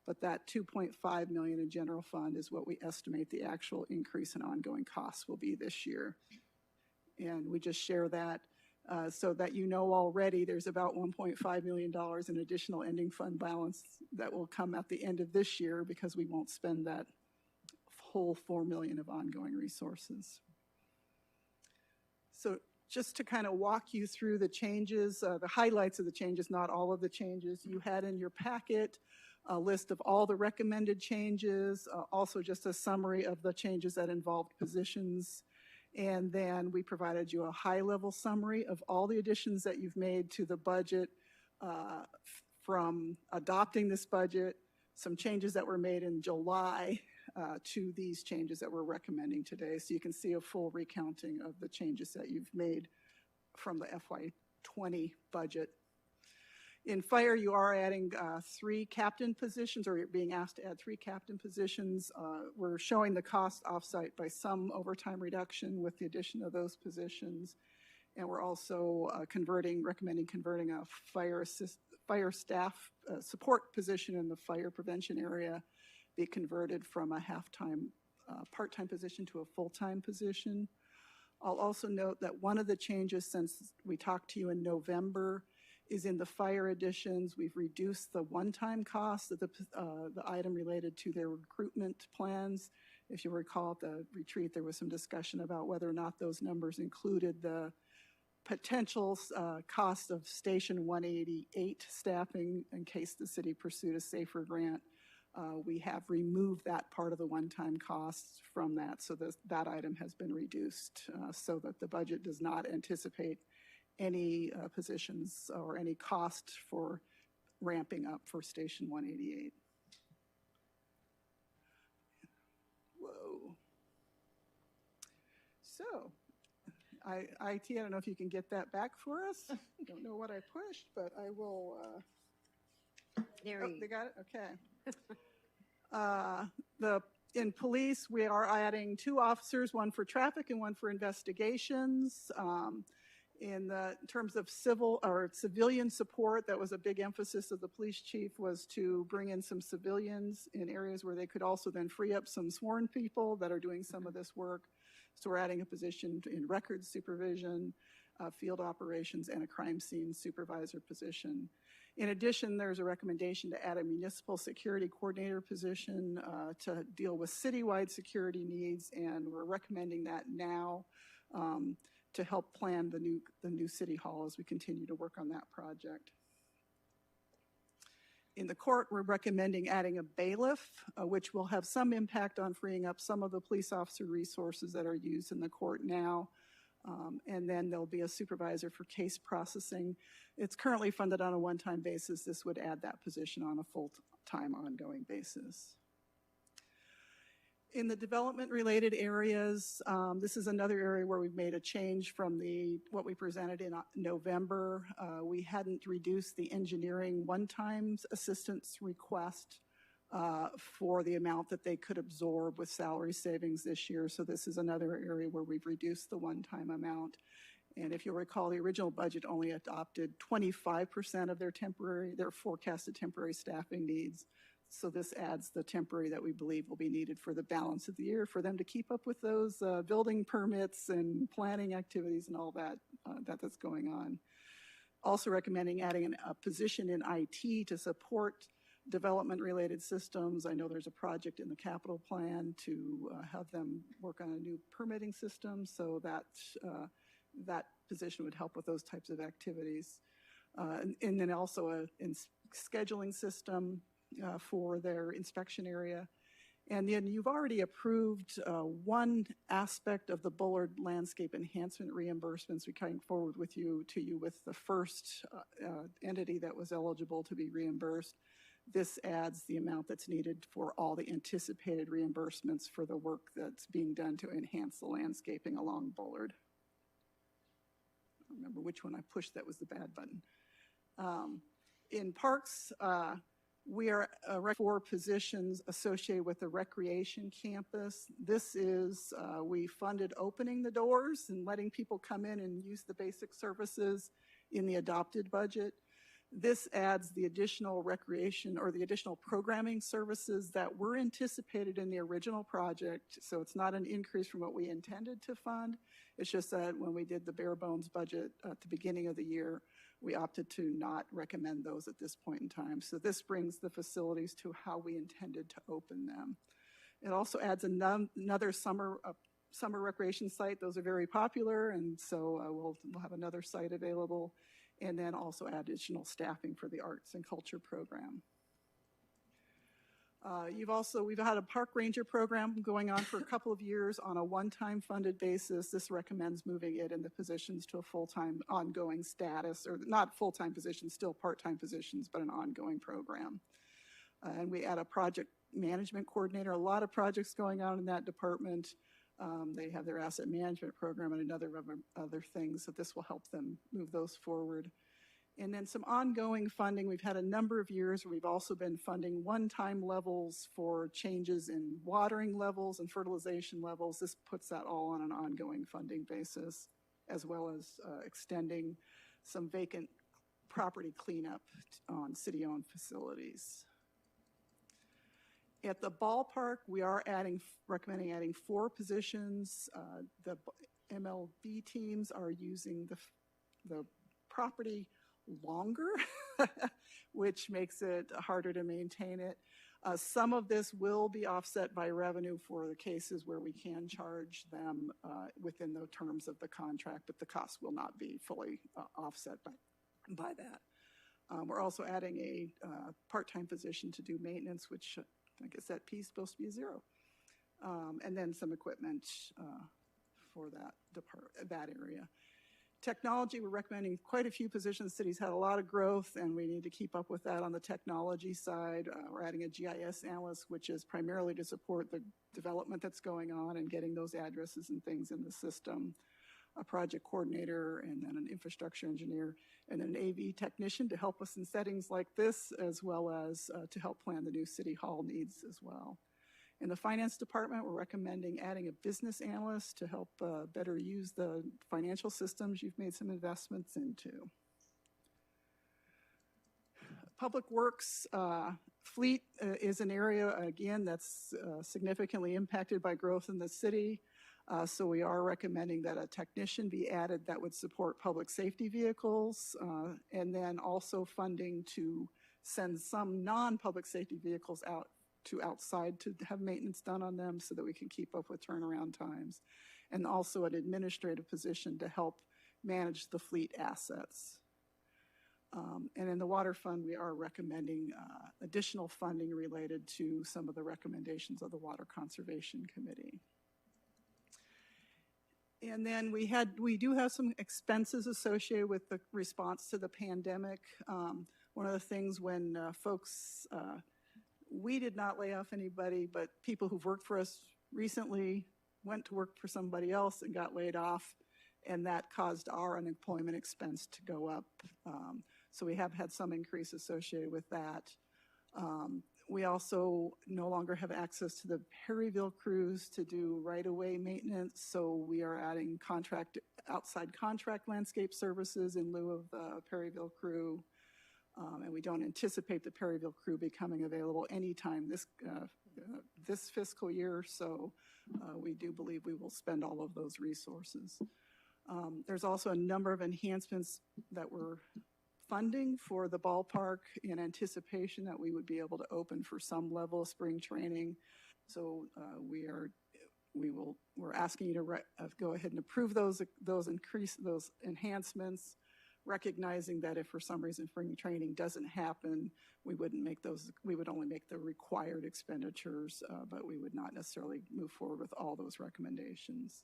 Speaker 14: But that $2.5 million in general fund is what we estimate the actual increase in ongoing costs will be this year. And we just share that so that you know already there's about $1.5 million in additional ending fund balance that will come at the end of this year because we won't spend that whole $4 million of ongoing resources. So just to kind of walk you through the changes, the highlights of the changes, not all of the changes. You had in your packet a list of all the recommended changes, also just a summary of the changes that involved positions. And then we provided you a high-level summary of all the additions that you've made to the budget from adopting this budget, some changes that were made in July to these changes that we're recommending today. So you can see a full recounting of the changes that you've made from the FY20 budget. In fire, you are adding 3 captain positions, or you're being asked to add 3 captain positions. We're showing the cost offsite by some overtime reduction with the addition of those positions. And we're also recommending converting a fire staff support position in the fire prevention area be converted from a half-time part-time position to a full-time position. I'll also note that one of the changes since we talked to you in November is in the fire additions. We've reduced the one-time cost of the item related to their recruitment plans. If you recall at the retreat, there was some discussion about whether or not those numbers included the potential cost of Station 188 staffing in case the city pursued a SAFER grant. We have removed that part of the one-time costs from that, so that item has been reduced so that the budget does not anticipate any positions or any cost for ramping up for Station 188. Whoa. So, IT, I don't know if you can get that back for us. I don't know what I pushed, but I will.
Speaker 3: There
Speaker 14: they got it? Okay. In police, we are adding 2 officers, one for traffic and one for investigations. In terms of civilian support, that was a big emphasis of the police chief, was to bring in some civilians in areas where they could also then free up some sworn people that are doing some of this work. So we're adding a position in records supervision, field operations, and a crime scene supervisor position. In addition, there's a recommendation to add a municipal security coordinator position to deal with citywide security needs, and we're recommending that now to help plan the new city hall as we continue to work on that project. In the court, we're recommending adding a bailiff, which will have some impact on freeing up some of the police officer resources that are used in the court now. And then there'll be a supervisor for case processing. It's currently funded on a one-time basis. This would add that position on a full-time ongoing basis. In the development-related areas, this is another area where we've made a change from what we presented in November. We hadn't reduced the engineering one-time assistance request for the amount that they could absorb with salary savings this year. So this is another area where we've reduced the one-time amount. And if you'll recall, the original budget only adopted 25% of their forecasted temporary staffing needs. So this adds the temporary that we believe will be needed for the balance of the year for them to keep up with those building permits and planning activities and all that that's going on. Also recommending adding a position in IT to support development-related systems. I know there's a project in the capital plan to have them work on a new permitting system, so that position would help with those types of activities. And then also a scheduling system for their inspection area. And then you've already approved one aspect of the Bullard landscape enhancement reimbursements. We came forward to you with the first entity that was eligible to be reimbursed. This adds the amount that's needed for all the anticipated reimbursements for the work that's being done to enhance the landscaping along Bullard. I don't remember which one I pushed, that was the bad button. In parks, we are 4 positions associated with the recreation campus. This is, we funded opening the doors and letting people come in and use the basic services in the adopted budget. This adds the additional recreation or the additional programming services that were anticipated in the original project. So it's not an increase from what we intended to fund. It's just that when we did the bare bones budget at the beginning of the year, we opted to not recommend those at this point in time. So this brings the facilities to how we intended to open them. It also adds another summer recreation site. Those are very popular, and so we'll have another site available. And then also add additional staffing for the arts and culture program. We've had a park ranger program going on for a couple of years on a one-time funded basis. This recommends moving it in the positions to a full-time ongoing status, or not full-time positions, still part-time positions, but an ongoing program. And we add a project management coordinator, a lot of projects going on in that department. They have their asset management program and other things, so this will help them move those forward. And then some ongoing funding. We've had a number of years where we've also been funding one-time levels for changes in watering levels and fertilization levels. This puts that all on an ongoing funding basis, as well as extending some vacant property cleanup on city-owned facilities. At the ballpark, we are recommending adding 4 positions. The MLB teams are using the property longer, which makes it harder to maintain it. Some of this will be offset by revenue for the cases where we can charge them within the terms of the contract, but the cost will not be fully offset by that. We're also adding a part-time position to do maintenance, which I guess that piece is supposed to be 0. And then some equipment for that area. Technology, we're recommending quite a few positions. City's had a lot of growth, and we need to keep up with that on the technology side. We're adding a GIS analyst, which is primarily to support the development that's going on and getting those addresses and things in the system. A project coordinator, and then an infrastructure engineer, and an AV technician to help us in settings like this, as well as to help plan the new city hall needs as well. In the finance department, we're recommending adding a business analyst to help better use the financial systems you've made some investments into. Public Works fleet is an area, again, that's significantly impacted by growth in the city. So we are recommending that a technician be added that would support public safety vehicles, and then also funding to send some non-public safety vehicles out to outside to have maintenance done on them so that we can keep up with turnaround times. And also an administrative position to help manage the fleet assets. And in the water fund, we are recommending additional funding related to some of the recommendations of the Water Conservation Committee. And then we do have some expenses associated with the response to the pandemic. One of the things when folks, we did not lay off anybody, but people who've worked for us recently went to work for somebody else and got laid off, and that caused our unemployment expense to go up. So we have had some increase associated with that. We also no longer have access to the Perryville crews to do right-of-way maintenance, so we are adding outside contract landscape services in lieu of Perryville crew. And we don't anticipate the Perryville crew becoming available anytime this fiscal year, so we do believe we will spend all of those resources. There's also a number of enhancements that we're funding for the ballpark in anticipation that we would be able to open for some level of spring training. So we're asking you to go ahead and approve those enhancements, recognizing that if for some reason spring training doesn't happen, we would only make the required expenditures, but we would not necessarily move forward with all those recommendations.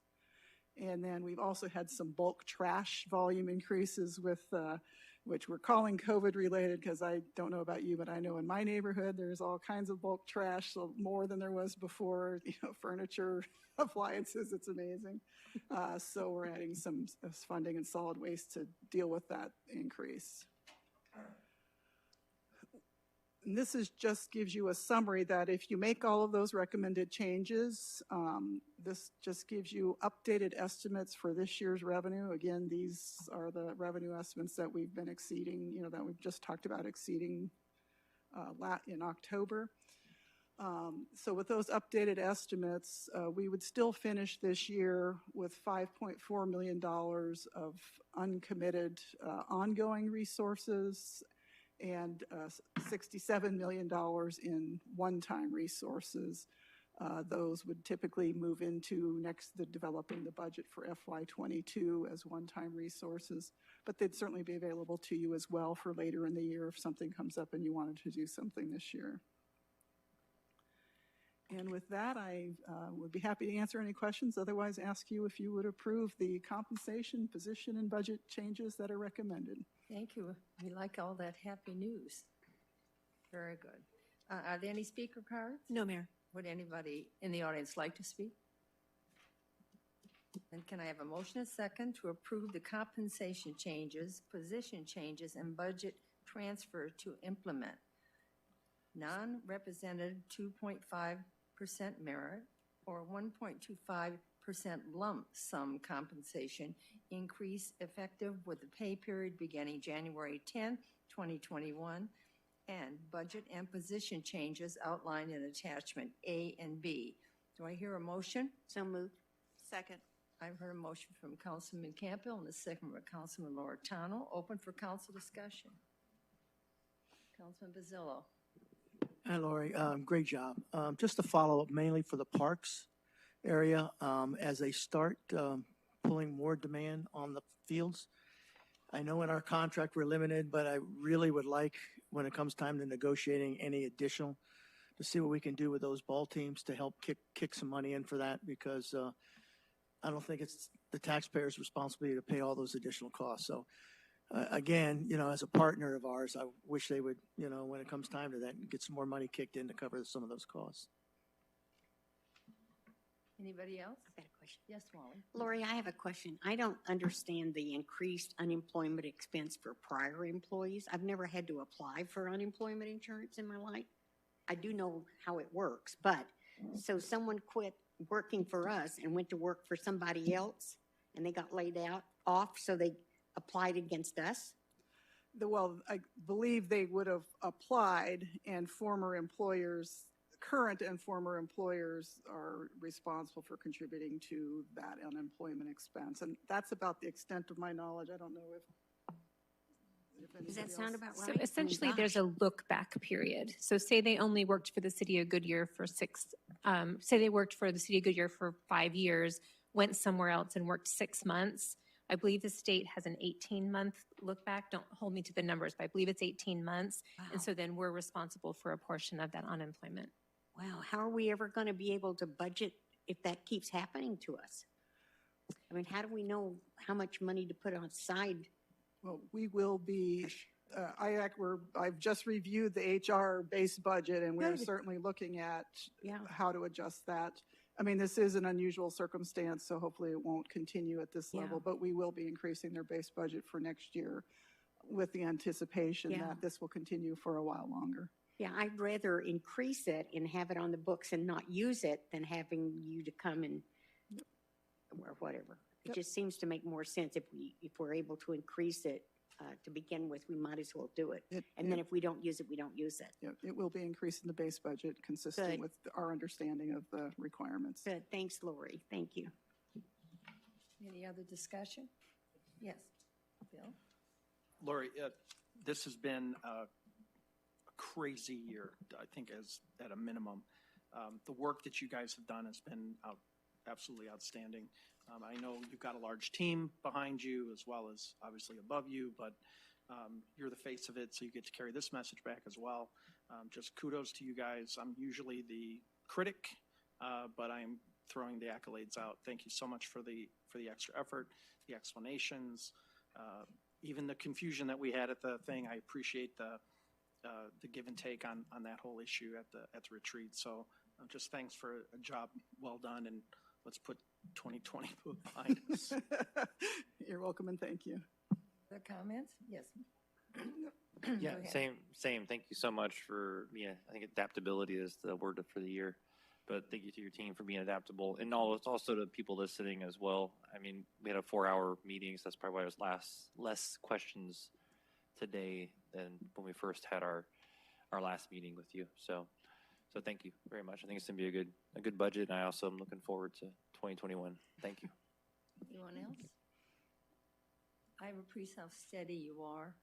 Speaker 14: And then we've also had some bulk trash volume increases which we're calling COVID related, because I don't know about you, but I know in my neighborhood there's all kinds of bulk trash, so more than there was before, furniture, appliances, it's amazing. So we're adding some funding in solid waste to deal with that increase. And this just gives you a summary that if you make all of those recommended changes, this just gives you updated estimates for this year's revenue. Again, these are the revenue estimates that we've been exceeding, that we've just talked about exceeding in October. So with those updated estimates, we would still finish this year with $5.4 million of uncommitted ongoing resources and $67 million in one-time resources. Those would typically move into developing the budget for FY22 as one-time resources, but they'd certainly be available to you as well for later in the year if something comes up and you wanted to do something this year. And with that, I would be happy to answer any questions. Otherwise, ask you if you would approve the compensation, position, and budget changes that are recommended.
Speaker 2: Thank you. We like all that happy news. Very good. Are there any speaker cards?
Speaker 10: No, Mayor.
Speaker 2: Would anybody in the audience like to speak? And can I have a motion and second to approve the compensation changes, position changes, and budget transfer to implement? Non-represented 2.5% merit or 1.25% lump sum compensation increase effective with the pay period beginning January 10, 2021, and budget and position changes outlined in attachment A and B. Do I hear a motion?
Speaker 3: So moved.
Speaker 4: Second.
Speaker 2: I've heard a motion from Councilman Campbell and a second from Councilman Loretano. Open for council discussion. Councilman Bazzillo.
Speaker 9: Hi, Lori. Great job. Just to follow up mainly for the parks area, as they start pulling more demand on the fields. I know in our contract we're limited, but I really would like, when it comes time to negotiating any additional, to see what we can do with those ball teams to help kick some money in for that, because I don't think it's the taxpayers' responsibility to pay all those additional costs. So again, as a partner of ours, I wish they would, when it comes time to that, get some more money kicked in to cover some of those costs.
Speaker 2: Anybody else?
Speaker 3: I've got a question.
Speaker 2: Yes, Wally.
Speaker 3: Lori, I have a question. I don't understand the increased unemployment expense for prior employees. I've never had to apply for unemployment insurance in my life. I do know how it works, but so someone quit working for us and went to work for somebody else and they got laid off, so they applied against us?
Speaker 14: Well, I believe they would have applied, and current and former employers are responsible for contributing to that unemployment expense. And that's about the extent of my knowledge. I don't know if
Speaker 3: Does that sound about right?
Speaker 15: So essentially, there's a look back period. So say they only worked for the city of Goodyear for 5 years, went somewhere else and worked 6 months. I believe the state has an 18-month look back. Don't hold me to the numbers, but I believe it's 18 months.
Speaker 3: Wow.
Speaker 15: And so then we're responsible for a portion of that unemployment.
Speaker 3: Wow, how are we ever going to be able to budget if that keeps happening to us? I mean, how do we know how much money to put on side?
Speaker 14: Well, we will be, I've just reviewed the HR base budget, and we're
Speaker 3: Good.
Speaker 14: certainly looking at
Speaker 3: Yeah.
Speaker 14: how to adjust that. I mean, this is an unusual circumstance, so hopefully it won't continue at this
Speaker 3: Yeah.
Speaker 14: level, but we will be increasing their base budget for next year with the anticipation
Speaker 3: Yeah.
Speaker 14: that this will continue for a while longer.
Speaker 3: Yeah, I'd rather increase it and have it on the books and not use it than having you to come and, or whatever. It
Speaker 14: Yep.
Speaker 3: just seems to make more sense if we're able to increase it to begin with, we might as well do it. And then if we don't use it, we don't use it.
Speaker 14: Yeah, it will be increasing the base budget consistent
Speaker 3: Good.
Speaker 14: with our understanding of the requirements.
Speaker 3: Good, thanks, Lori, thank you.
Speaker 2: Any other discussion? Yes, Bill?
Speaker 6: Lori, this has been a crazy year, I think, as at a minimum. The work that you guys have done has been absolutely outstanding. I know you've got a large team behind you as well as obviously above you, but you're the face of it, so you get to carry this message back as well. Just kudos to you guys. I'm usually the critic, but I'm throwing the accolades out. Thank you so much for the extra effort, the explanations, even the confusion that we had at the thing. I appreciate the give and take on that whole issue at the retreat. So just thanks for a job well done, and let's put 2020 behind us.
Speaker 14: You're welcome, and thank you.
Speaker 2: Other comments? Yes.
Speaker 16: Yeah,
Speaker 2: Go ahead.
Speaker 16: same. Thank you so much for, I think adaptability is the word for the year. But thank you to your team for being adaptable. And also to people listening as well. I mean, we had a 4-hour meeting, so that's probably why there's less questions today than when we first had our last meeting with you. So thank you very much. I think it's going to be a good budget, and I also am looking forward to 2021. Thank you.
Speaker 2: Anyone else? I appreciate how steady you are,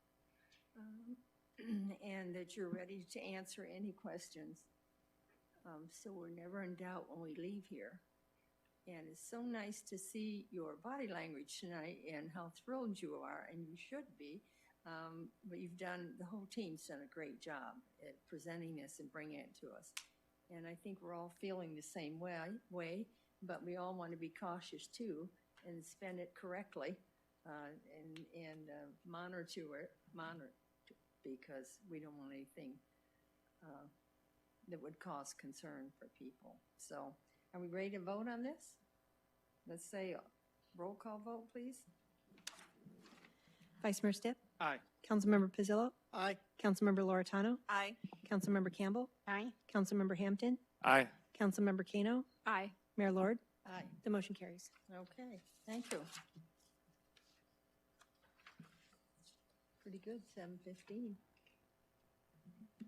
Speaker 2: and that you're ready to answer any questions. So we're never in doubt when we leave here. And it's so nice to see your body language tonight and how thrilled you are, and you should be. But the whole team's done a great job at presenting this and bringing it to us. And I think we're all feeling the same way, but we all want to be cautious too and spend it correctly and monitor it because we don't want anything that would cause concern for people. So are we ready to vote on this? Let's say roll call vote, please.
Speaker 5: Vice Mayor Stipp?
Speaker 6: Aye.
Speaker 5: Councilmember Pizzillo?
Speaker 14: Aye.
Speaker 5: Councilmember Loretano?
Speaker 2: Aye.
Speaker 5: Councilmember Campbell?
Speaker 3: Aye.
Speaker 5: Councilmember Hampton?
Speaker 16: Aye.
Speaker 5: Councilmember Kano?
Speaker 13: Aye.
Speaker 5: Mayor Lord?
Speaker 2: Aye.
Speaker 5: The motion carries.
Speaker 2: Okay, thank you. Pretty good, 7:15.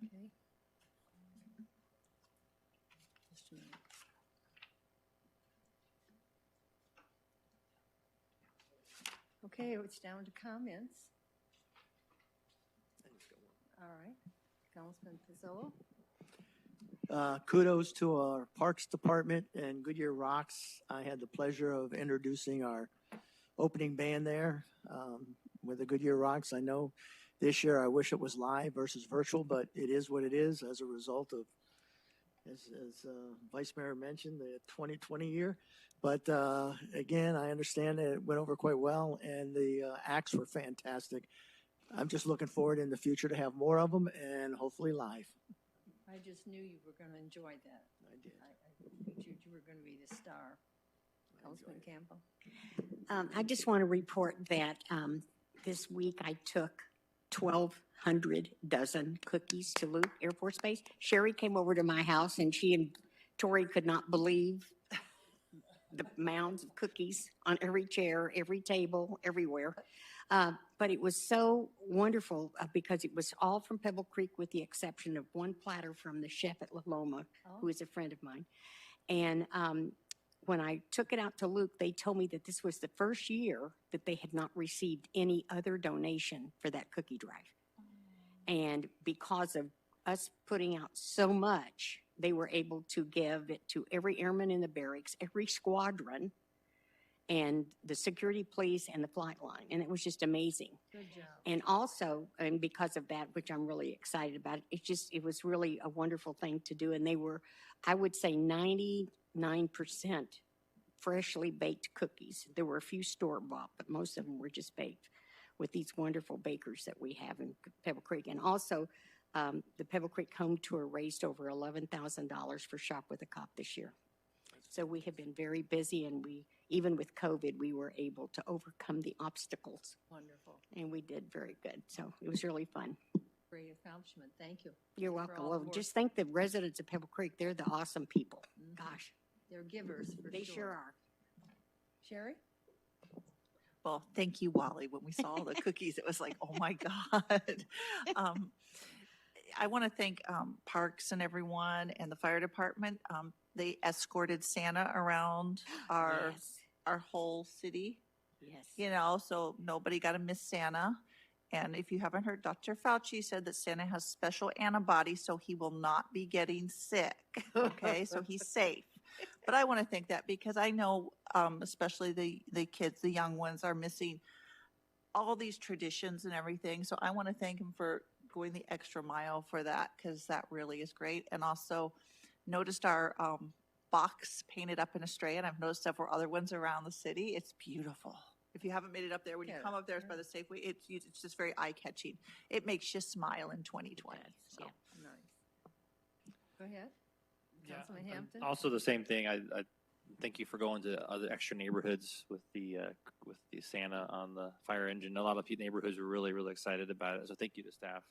Speaker 2: Okay. Just a minute. Okay, it's down to comments. All right, Councilman Pizzolo.
Speaker 9: Kudos to our Parks Department and Goodyear Rocks. I had the pleasure of introducing our opening band there with the Goodyear Rocks. I know this year I wish it was live versus virtual, but it is what it is as a result of, as Vice Mayor mentioned, the 2020 year. But again, I understand that it went over quite well, and the acts were fantastic. I'm just looking forward in the future to have more of them and hopefully live.
Speaker 2: I just knew you were going to enjoy that.
Speaker 9: I did.
Speaker 2: I knew you were going to be the star. Councilman Campbell.
Speaker 3: I just want to report that this week I took 1,200 dozen cookies to Luke Air Force Base. Sherry came over to my house, and she and Tori could not believe the mounds of cookies on every chair, every table, everywhere. But it was so wonderful because it was all from Pebble Creek with the exception of one platter from the chef at La Loma, who is a friend of mine. And when I took it out to Luke, they told me that this was the first year that they had not received any other donation for that cookie drive. And because of us putting out so much, they were able to give it to every airman in the barracks, every squadron, and the security police and the flight line. And it was just amazing.
Speaker 2: Good job.
Speaker 3: And also, and because of that, which I'm really excited about, it was really a wonderful thing to do. And they were, I would say 99% freshly baked cookies. There were a few store-bought, but most of them were just baked with these wonderful bakers that we have in Pebble Creek. And also, the Pebble Creek Home Tour raised over $11,000 for Shop with a Cop this year. So we have been very busy, and even with COVID, we were able to overcome the obstacles.
Speaker 2: Wonderful.
Speaker 3: And we did very good. So it was really fun.
Speaker 2: Great accomplishment. Thank you.
Speaker 3: You're
Speaker 2: for
Speaker 3: welcome.
Speaker 2: all
Speaker 3: Well,
Speaker 2: the work.
Speaker 3: just thank the residents of Pebble Creek. They're the awesome people. Gosh,
Speaker 2: They're givers for
Speaker 3: they
Speaker 2: sure.
Speaker 3: sure are.
Speaker 2: Sherry?
Speaker 4: Well, thank you, Wally. When we saw all the cookies, it was like, oh my God. I want to thank Parks and everyone and the fire department. They escorted Santa around our whole city.
Speaker 3: Yes.
Speaker 4: You know, so nobody got to miss Santa. And if you haven't heard, Dr. Fauci said that Santa has special antibodies, so he will not be getting sick. Okay, so he's safe. But I want to thank that because I know, especially the kids, the young ones, are missing all these traditions and everything. So I want to thank him for going the extra mile for that, because that really is great. And also noticed our box painted up in a stray, and I've noticed several other ones around the city. It's beautiful. If you haven't made it up there, when you come up there by the Safeway, it's just very eye-catching. It makes you smile in 2020. So.
Speaker 2: Nice. Go ahead.
Speaker 16: Yeah,
Speaker 2: Councilman Hampton?
Speaker 16: Also the same thing. I thank you for going to other extra neighborhoods with the Santa on the fire engine. A lot of neighborhoods were really, really excited about it. So thank you to staff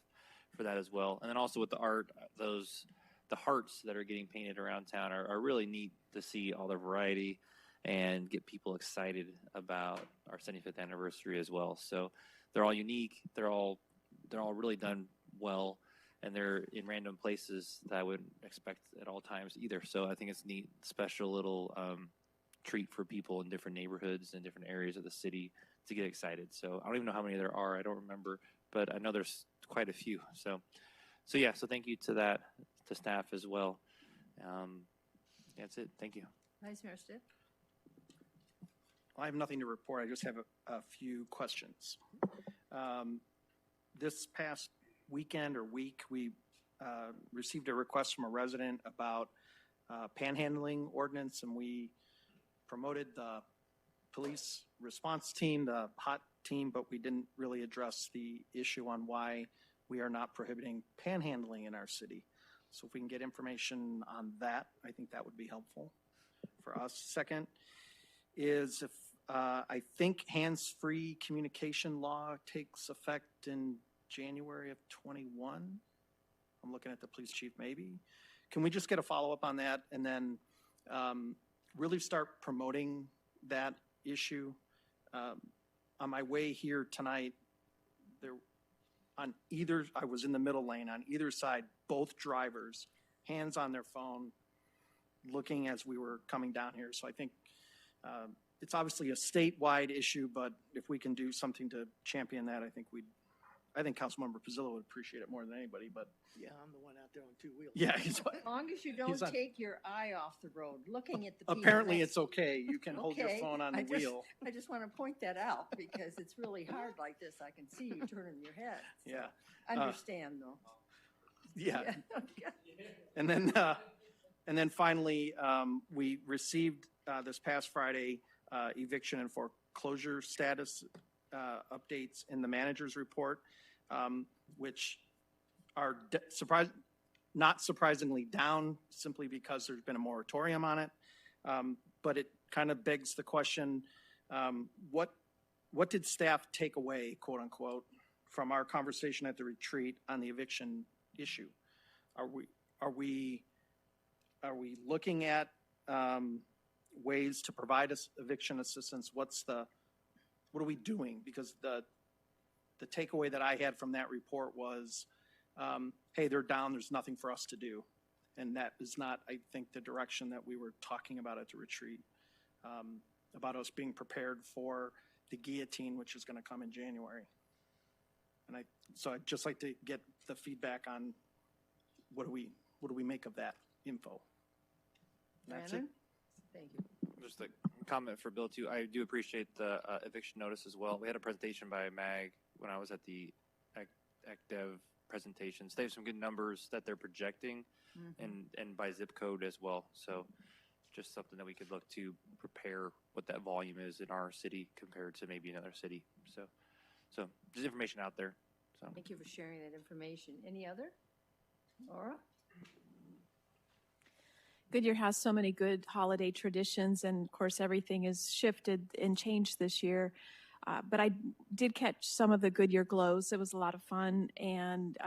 Speaker 16: for that as well. And then also with the art, the hearts that are getting painted around town are really neat to see all their variety and get people excited about our 75th anniversary as well. So they're all unique. They're all really done well, and they're in random places that I wouldn't expect at all times either. So I think it's a neat, special little treat for people in different neighborhoods and different areas of the city to get excited. So I don't even know how many there are. I don't remember, but I know there's quite a few. So thank you to staff as well. That's it. Thank you.
Speaker 2: Vice Mayor Stitt?
Speaker 6: I have nothing to report. I just have a few questions. This past weekend or week, we received a request from a resident about panhandling ordinance, and we promoted the police response team, the hot team, but we didn't really address the issue on why we are not prohibiting panhandling in our city. So if we can get information on that, I think that would be helpful for us. Second is if I think hands-free communication law takes effect in January of 21. I'm looking at the police chief, maybe. Can we just get a follow-up on that and then really start promoting that issue? On my way here tonight, I was in the middle lane. On either side, both drivers, hands on their phone, looking as we were coming down here. So I think it's obviously a statewide issue, but if we can do something to champion that, I think Councilmember Pizzillo would appreciate it more than anybody, but.
Speaker 9: Yeah, I'm the one out there on two wheels.
Speaker 6: Yeah.
Speaker 2: As long as you don't take your eye off the road, looking at the people.
Speaker 6: Apparently it's okay. You can hold your phone on the wheel.
Speaker 2: I just want to point that out because it's really hard like this. I can see you turning your head. So
Speaker 6: Yeah.
Speaker 2: Understand though.
Speaker 6: Yeah. And then finally, we received this past Friday eviction and foreclosure status updates in the manager's report, which are not surprisingly down simply because there's been a moratorium on it. But it kind of begs the question, what did staff take away, quote unquote, from our conversation at the retreat on the eviction issue? Are we looking at ways to provide us eviction assistance? What are we doing? Because the takeaway that I had from that report was, hey, they're down, there's nothing for us to do. And that is not, I think, the direction that we were talking about at the retreat, about us being prepared for the guillotine, which is going to come in January. And so I'd just like to get the feedback on what do we make of that info? And that's it.
Speaker 2: Thank you.
Speaker 16: Just a comment for Bill too. I do appreciate the eviction notice as well. We had a presentation by MAG when I was at the ECDev presentations. They have some good numbers that they're projecting, and by zip code as well. So just something that we could look to prepare what that volume is in our city compared to maybe another city. So there's information out there. So
Speaker 2: Thank you for sharing that information. Any other? Laura?
Speaker 13: Goodyear has so many good holiday traditions, and of course, everything is shifted and changed this year. But I did catch some of the Goodyear glows. It was a lot of fun and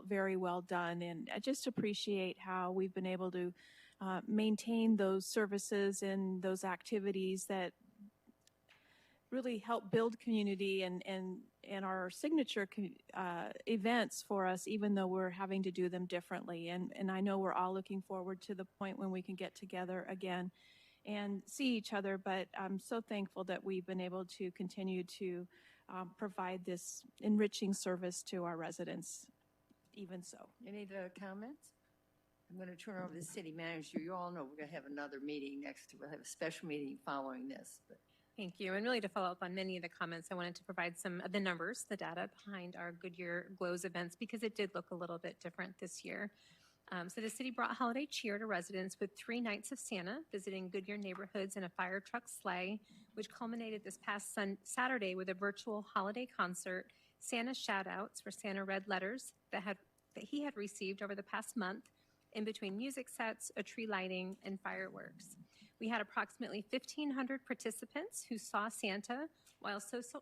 Speaker 13: very well done. And I just appreciate how we've been able to maintain those services and those activities that really help build community and our signature events for us, even though we're having to do them differently. And I know we're all looking forward to the point when we can get together again and see each other, but I'm so thankful that we've been able to continue to provide this enriching service to our residents, even so.
Speaker 2: Any other comments? I'm going to turn over to the city manager. You all know we're going to have another meeting next. We'll have a special meeting following this. But
Speaker 15: Thank you. And really to follow up on many of the comments, I wanted to provide some of the numbers, the data behind our Goodyear Glows events, because it did look a little bit different this year. So the city brought holiday cheer to residents with 3 nights of Santa, visiting Goodyear neighborhoods in a fire truck sleigh, which culminated this past Saturday with a virtual holiday concert, Santa shout-outs, where Santa read letters that he had received over the past month, in between music sets, a tree lighting, and fireworks. We had approximately 1,500 participants who saw Santa while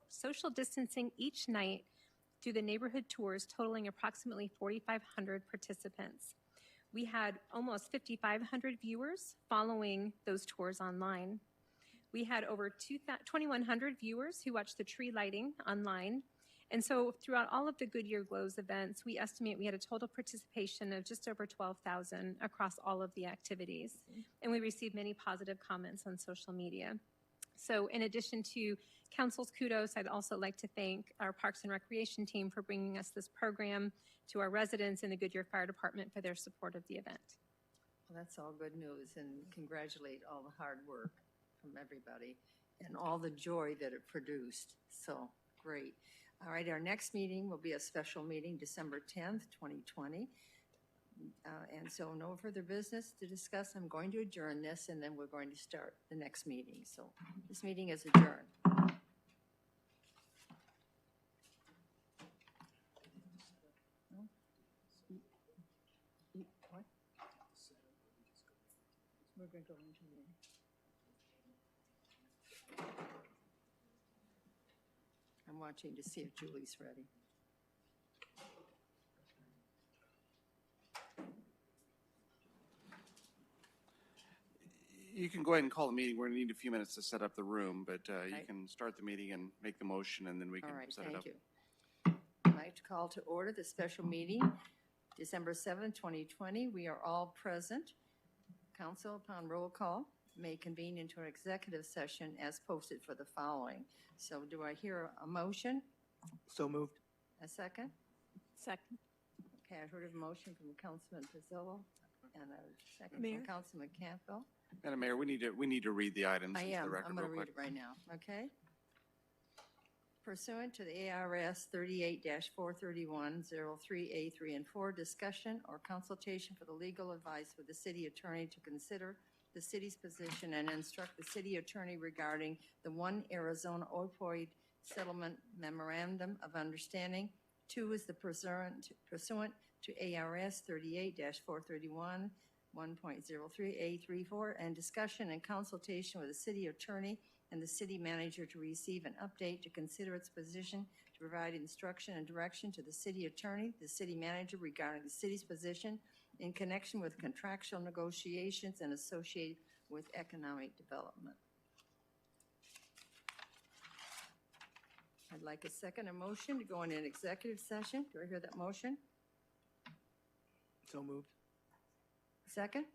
Speaker 15: social distancing each night through the neighborhood tours, totaling approximately 4,500 participants. We had almost 5,500 viewers following those tours online. We had over 2,100 viewers who watched the tree lighting online. And so throughout all of the Goodyear Glows events, we estimate we had a total participation of just over 12,000 across all of the activities. And we received many positive comments on social media. So in addition to council's kudos, I'd also like to thank our Parks and Recreation team for bringing us this program, to our residents in the Goodyear Fire Department for their support of the event.
Speaker 2: well, that's all good news, and congratulate all the hard work from everybody and all the joy that it produced. So great. All right, our next meeting will be a special meeting, December 10th, 2020. And so no further business to discuss. I'm going to adjourn this, and then we're going to start the next meeting. So this meeting is adjourned. What? We're going to go into the... I'm watching to see if Julie's ready.
Speaker 12: You can go ahead and call the meeting. We're going to need a few minutes to set up the room, but you
Speaker 2: Right.
Speaker 12: can start the meeting and make the motion, and then we can
Speaker 2: All right,
Speaker 12: set it up.
Speaker 2: thank you. I'd like to call to order the special meeting, December 7th, 2020. We are all present. Council, upon roll call, may convene into an executive session as posted for the following. So do I hear a motion?
Speaker 9: So moved.
Speaker 2: A second?
Speaker 13: Second.
Speaker 2: Okay, I heard a motion from Councilman Pizzillo and a second
Speaker 13: Mayor?
Speaker 2: from Councilman Campbell.
Speaker 12: Madam Mayor, we need to read the items
Speaker 2: I
Speaker 12: into the
Speaker 2: am.
Speaker 12: record
Speaker 2: I'm going
Speaker 12: real
Speaker 2: to read
Speaker 12: quick.
Speaker 2: it right now, okay? Pursuant to the ARS 38-431-03A3 and 4, discussion or consultation for the legal advice with the city attorney to consider the city's position and instruct the city attorney regarding the One Arizona Opioid Settlement Memorandum of Understanding. 2 is the pursuant to ARS 38-431 1.03A34, and discussion and consultation with the city attorney and the city manager to receive an update to consider its position, to provide instruction and direction to the city attorney, the city manager regarding the city's position in connection with contractual negotiations and associated with economic development. I'd like a second motion to go into an executive session. Do I hear that motion?
Speaker 9: So moved.
Speaker 2: Second?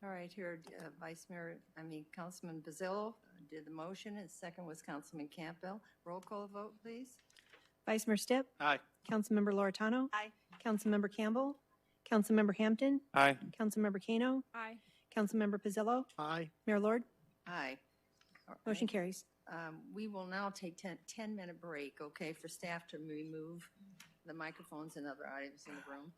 Speaker 2: All right, here, Councilman Pizzillo did the motion, and second was Councilman Campbell. Roll call vote, please.
Speaker 5: Vice Mayor Stipp?
Speaker 6: Aye.
Speaker 5: Councilmember Loretano?
Speaker 2: Aye.
Speaker 5: Councilmember Campbell? Councilmember Hampton?
Speaker 16: Aye.
Speaker 5: Councilmember Kano?
Speaker 13: Aye.
Speaker 5: Councilmember Pizzillo?
Speaker 9: Aye.
Speaker 5: Mayor Lord?
Speaker 2: Aye. All right.
Speaker 5: Motion carries.
Speaker 2: We will now take 10-minute break, okay, for staff to remove the microphones and other items in the room.